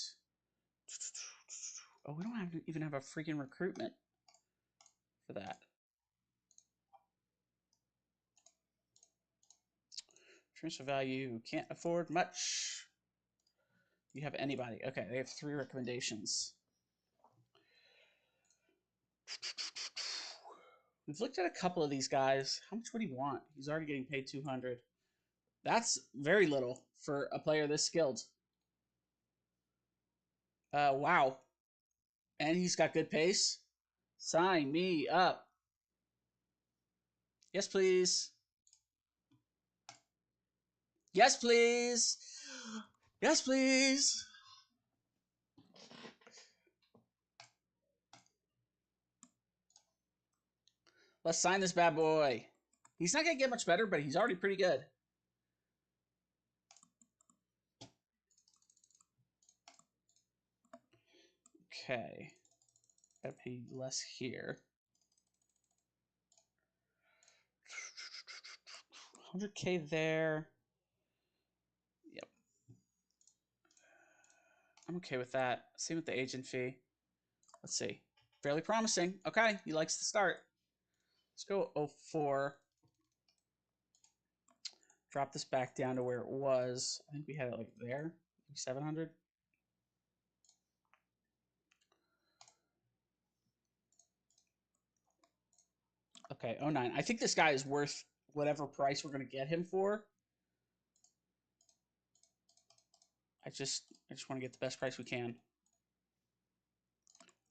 Oh, we don't even have a freaking recruitment for that. Transfer value, can't afford much. You have anybody? Okay, they have 3 recommendations. We've looked at a couple of these guys. How much would he want? He's already getting paid 200. That's very little for a player this skilled. Wow. And he's got good pace. Sign me up. Yes, please. Yes, please. Yes, please. Let's sign this bad boy. He's not going to get much better, but he's already pretty good. Okay. Gotta pay less here. 100K there. Yep. I'm okay with that. Same with the agent fee. Let's see. Fairly promising. Okay, he likes to start. Let's go 04. Drop this back down to where it was. I think we had it like there. 700. Okay, 09. I think this guy is worth whatever price we're going to get him for. I just want to get the best price we can.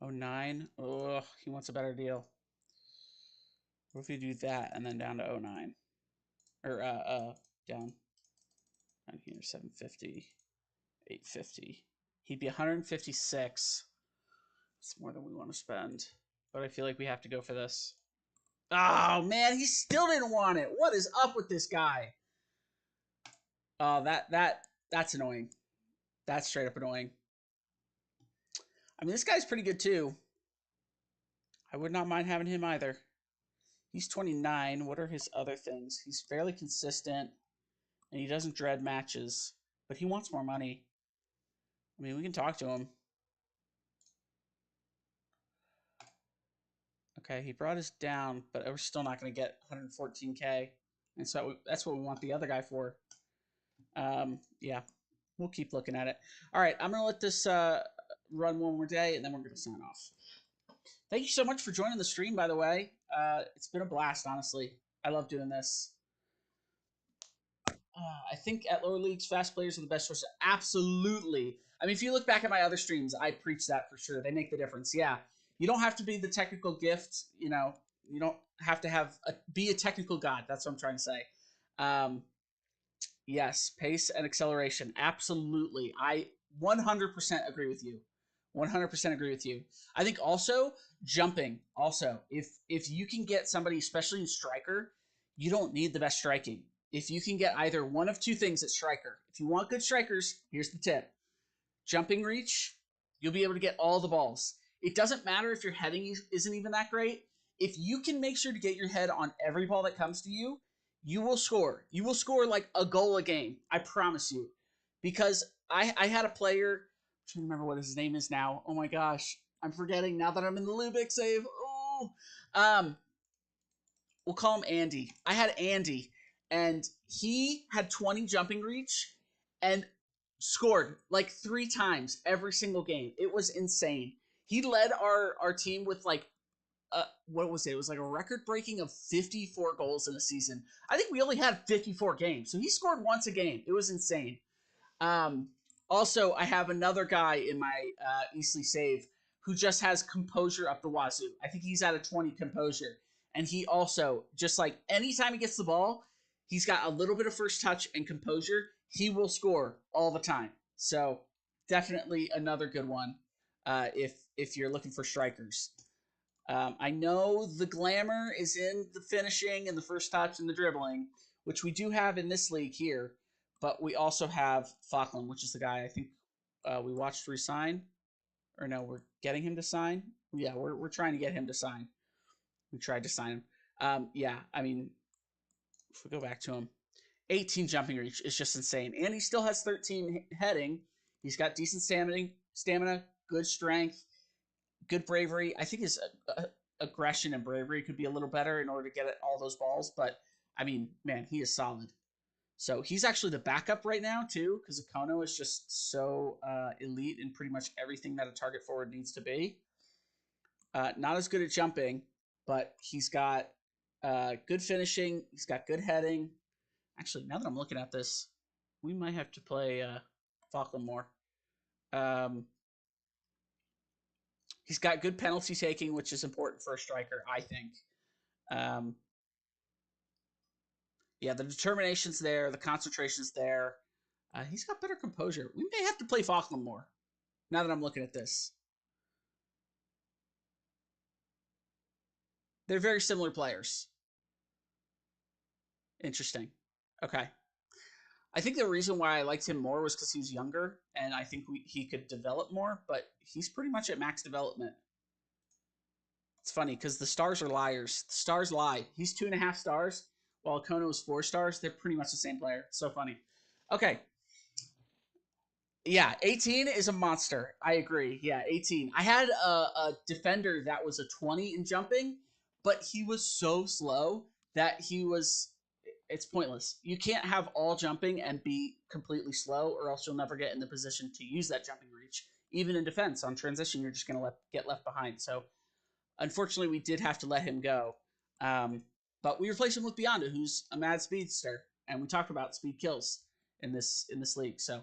09. Ugh, he wants a better deal. What if we do that and then down to 09? Or down here, 750, 850. He'd be 156. It's more than we want to spend. But I feel like we have to go for this. Oh man, he still didn't want it. What is up with this guy? Oh, that's annoying. That's straight up annoying. I mean, this guy's pretty good too. I would not mind having him either. He's 29. What are his other things? He's fairly consistent, and he doesn't dread matches, but he wants more money. I mean, we can talk to him. Okay, he brought us down, but we're still not going to get 114K, and so that's what we want the other guy for. Yeah, we'll keep looking at it. All right, I'm going to let this run one more day, and then we're going to sign off. Thank you so much for joining the stream, by the way. It's been a blast, honestly. I love doing this. I think at lower leagues, fast players are the best source. Absolutely. I mean, if you look back at my other streams, I preach that for sure. They make the difference. Yeah. You don't have to be the technical gift. You know, you don't have to be a technical god. That's what I'm trying to say. Yes, pace and acceleration. Absolutely. I 100% agree with you. 100% agree with you. I think also jumping. Also, if you can get somebody, especially in striker, you don't need the best striking. If you can get either one of two things at striker. If you want good strikers, here's the tip. Jumping reach, you'll be able to get all the balls. It doesn't matter if your heading isn't even that great. If you can make sure to get your head on every ball that comes to you, you will score. You will score like a goal a game. I promise you. Because I had a player, I'm trying to remember what his name is now. Oh my gosh. I'm forgetting now that I'm in the Lubeck save. Oh, um, we'll call him Andy. I had Andy, and he had 20 jumping reach and scored like 3 times every single game. It was insane. He led our team with like what was it? It was like a record breaking of 54 goals in a season. I think we only had 54 games, so he scored once a game. It was insane. Um, Also, I have another guy in my Eastleigh save who just has composure up the wazoo. I think he's at a 20 composure. And he also, just like anytime he gets the ball, he's got a little bit of first touch and composure. He will score all the time. So definitely another good one if you're looking for strikers. I know the glamour is in the finishing and the first touch and the dribbling, which we do have in this league here, but we also have Falkland, which is the guy I think we watched resign. Or no, we're getting him to sign. Yeah, we're trying to get him to sign. We tried to sign him. Yeah, I mean, if we go back to him, 18 jumping reach is just insane. And he still has 13 heading. He's got decent stamina, good strength, good bravery. I think his aggression and bravery could be a little better in order to get at all those balls. But I mean, man, he is solid. So he's actually the backup right now too, because Akono is just so elite in pretty much everything that a target forward needs to be. Not as good at jumping, but he's got good finishing. He's got good heading. Actually, now that I'm looking at this, we might have to play Falkland more. Um, he's got good penalty taking, which is important for a striker, I think. Um, yeah, the determination's there, the concentration's there. He's got better composure. We may have to play Falkland more now that I'm looking at this. They're very similar players. Interesting. Okay. I think the reason why I liked him more was because he's younger, and I think he could develop more, but he's pretty much at max development. It's funny because the stars are liars. The stars lie. He's 2.5 stars, while Kono is 4 stars. They're pretty much the same player. It's so funny. Okay. Yeah, 18 is a monster. I agree. Yeah, 18. I had a defender that was a 20 in jumping, but he was so slow that it's pointless. You can't have all jumping and be completely slow, or else you'll never get in the position to use that jumping reach. Even in defense, on transition, you're just going to get left behind. So unfortunately, we did have to let him go. But we replaced him with Beyonda, who's a mad speedster, and we talked about speed kills in this league. So,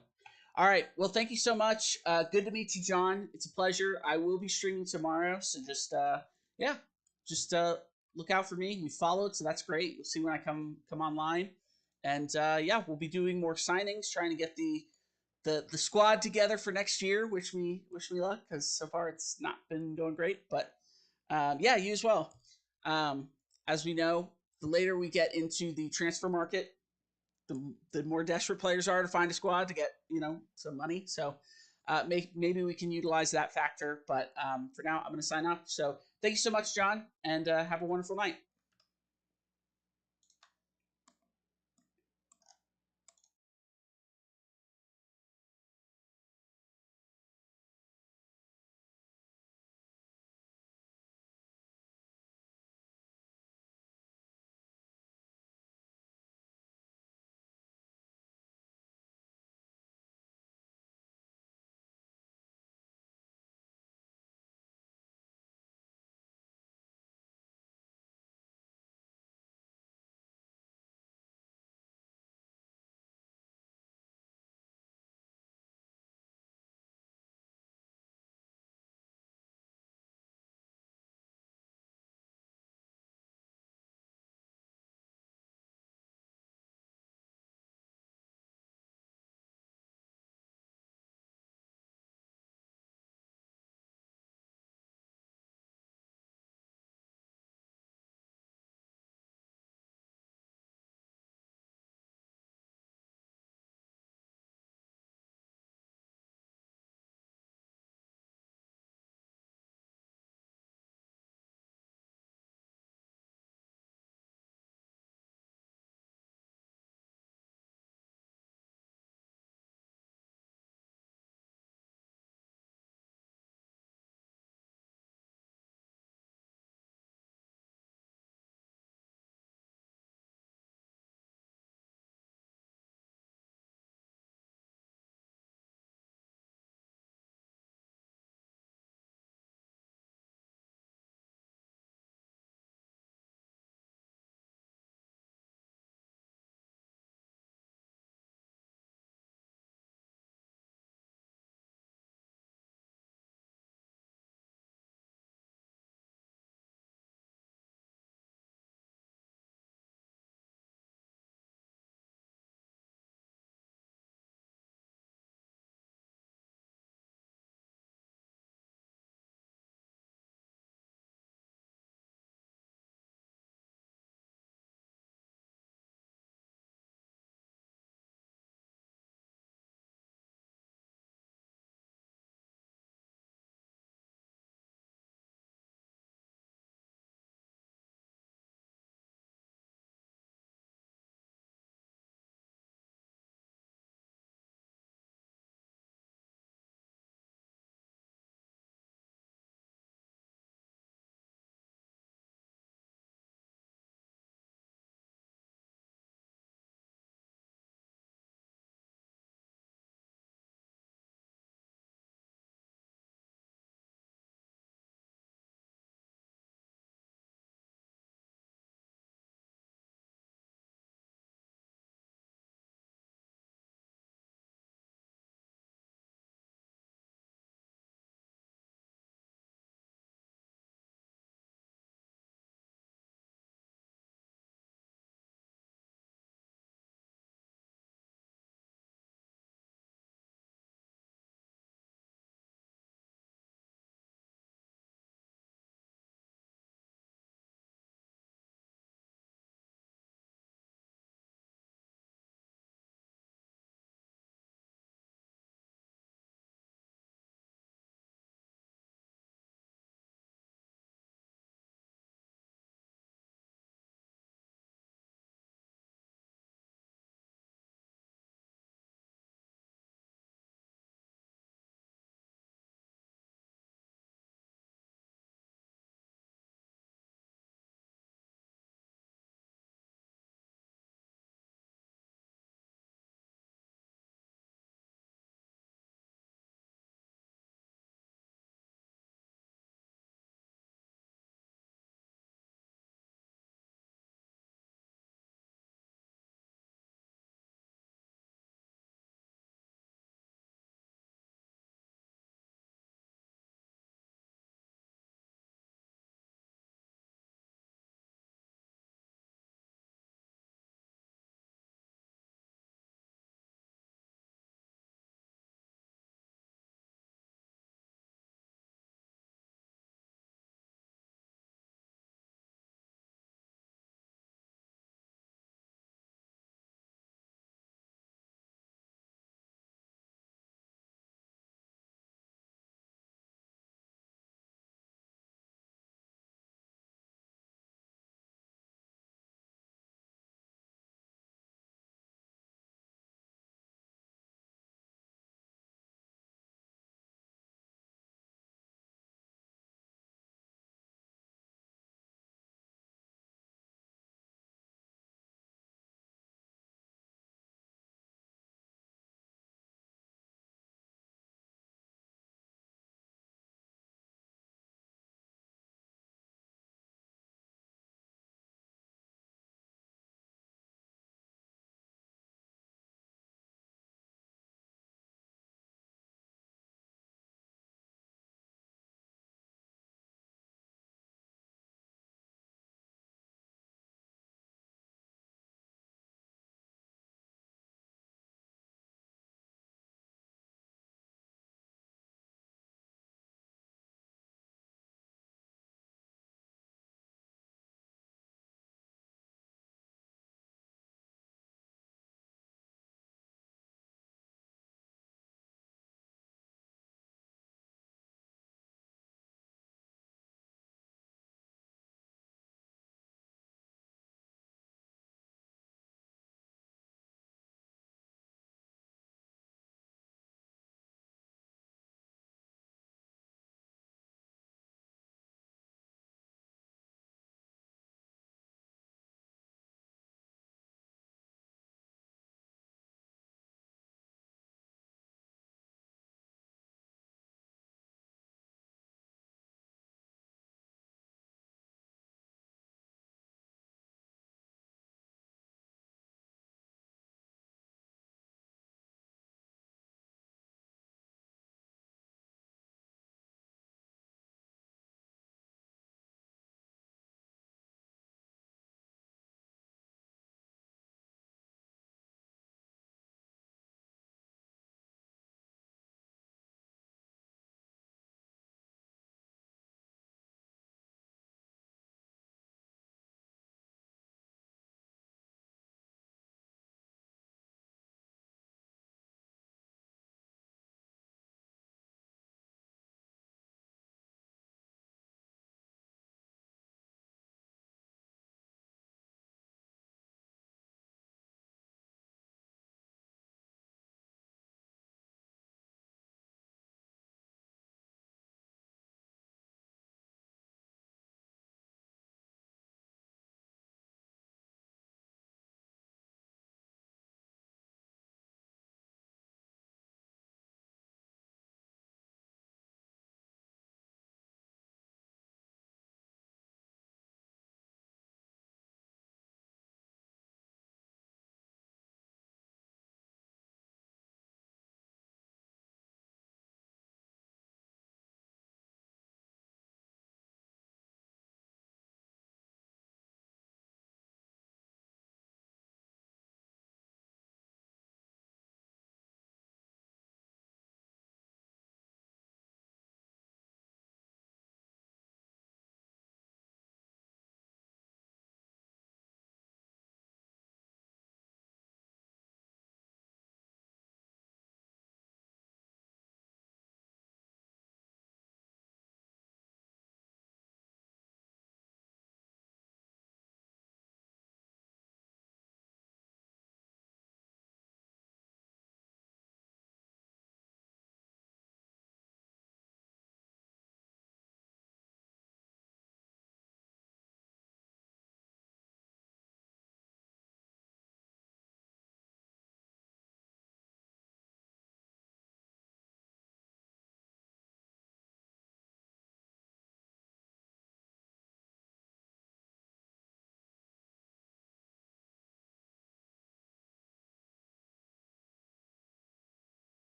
all right. Well, thank you so much. Good to meet you, John. It's a pleasure. I will be streaming tomorrow, so just look out for me. You followed, so that's great. You'll see when I come online, and we'll be doing more signings, trying to get the squad together for next year. Wish me luck, because so far it's not been going great, but you as well. As we know, the later we get into the transfer market, the more desperate players are to find a squad to get some money. So maybe we can utilize that factor. But for now, I'm going to sign off. So thank you so much, John, and have a wonderful night.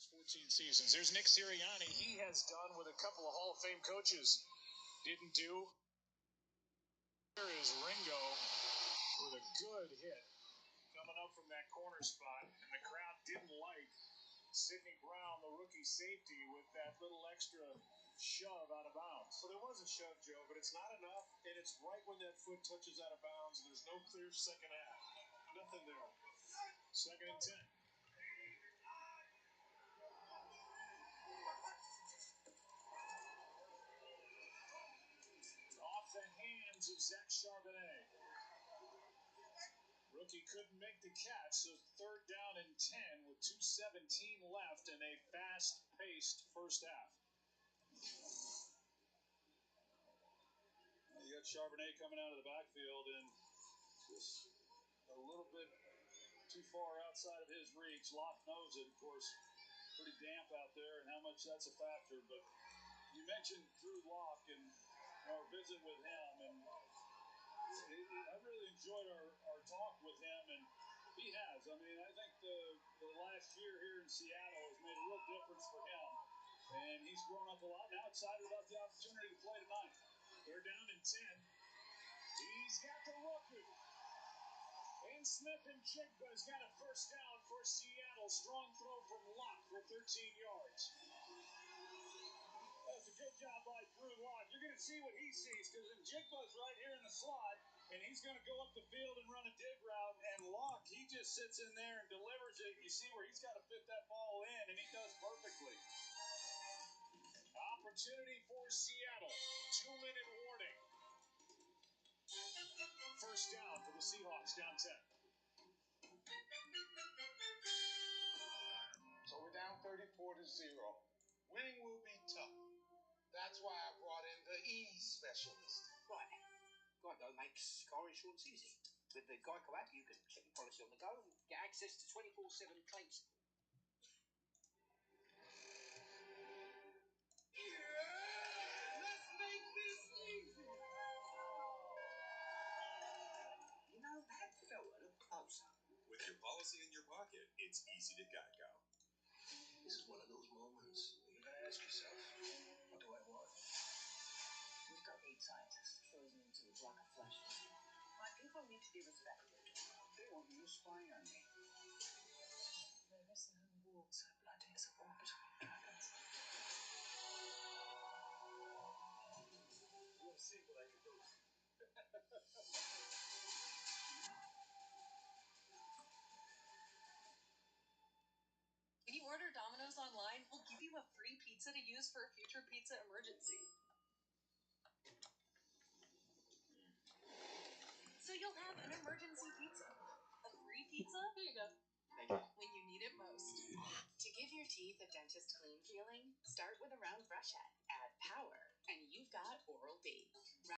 14 seasons. There's Nick Sirianni. He has done what a couple of Hall of Fame coaches didn't do. Here is Ringo with a good hit coming up from that corner spot, and the crowd didn't like Sidney Brown, the rookie safety, with that little extra shove out of bounds. Well, there was a shove, Joe, but it's not enough, and it's right when that foot touches out of bounds, and there's no clear second half. Nothing there. 2nd and 10. Off the hands of Zach Charbonnet. Rookie couldn't make the catch, so 3rd down and 10 with 2:17 left in a fast-paced first half. You got Charbonnet coming out of the backfield and just a little bit too far outside of his reach. Locke knows it, of course. Pretty damp out there, and how much that's a factor. But you mentioned Drew Locke and our visit with him, and I really enjoyed our talk with him, and he has. I mean, I think the last year here in Seattle has made a real difference for him, and he's grown up a lot. Now excited about the opportunity to play tonight. They're down in 10. He's got the rookie. And Smith and Jigba's got a first down for Seattle. Strong throw from Locke for 13 yards. That's a good job by Drew Locke. You're going to see what he sees, because Jigba's right here in the slot, and he's going to go up the field and run a dig route. And Locke, he just sits in there and delivers it. You see where he's got to fit that ball in, and he does perfectly. Opportunity for Seattle. 2-minute warning. First down for the Seahawks, down 10. So we're down 34-0. Winning will be tough. That's why I brought in the ease specialist. Right. Geico makes car insurance easy. With the Geico app, you can check your policy on the go and get access to 24/7 claims. Let's make this easy. You know, that felt a little closer. With your policy in your pocket, it's easy to Geico. This is one of those moments where you gotta ask yourself, what do I want? We've got 8 scientists frozen into a block of flesh. My people need to be resurrected. They want you to spy on me. There is no water blood is orbital dragons. You'll see what I can do. When you order Domino's online, we'll give you a free pizza to use for a future pizza emergency. So you'll have an emergency pizza. A free pizza? Here you go. When you need it most. To give your teeth a dentist clean feeling, start with a round brush head. Add power, and you've got Oral-B.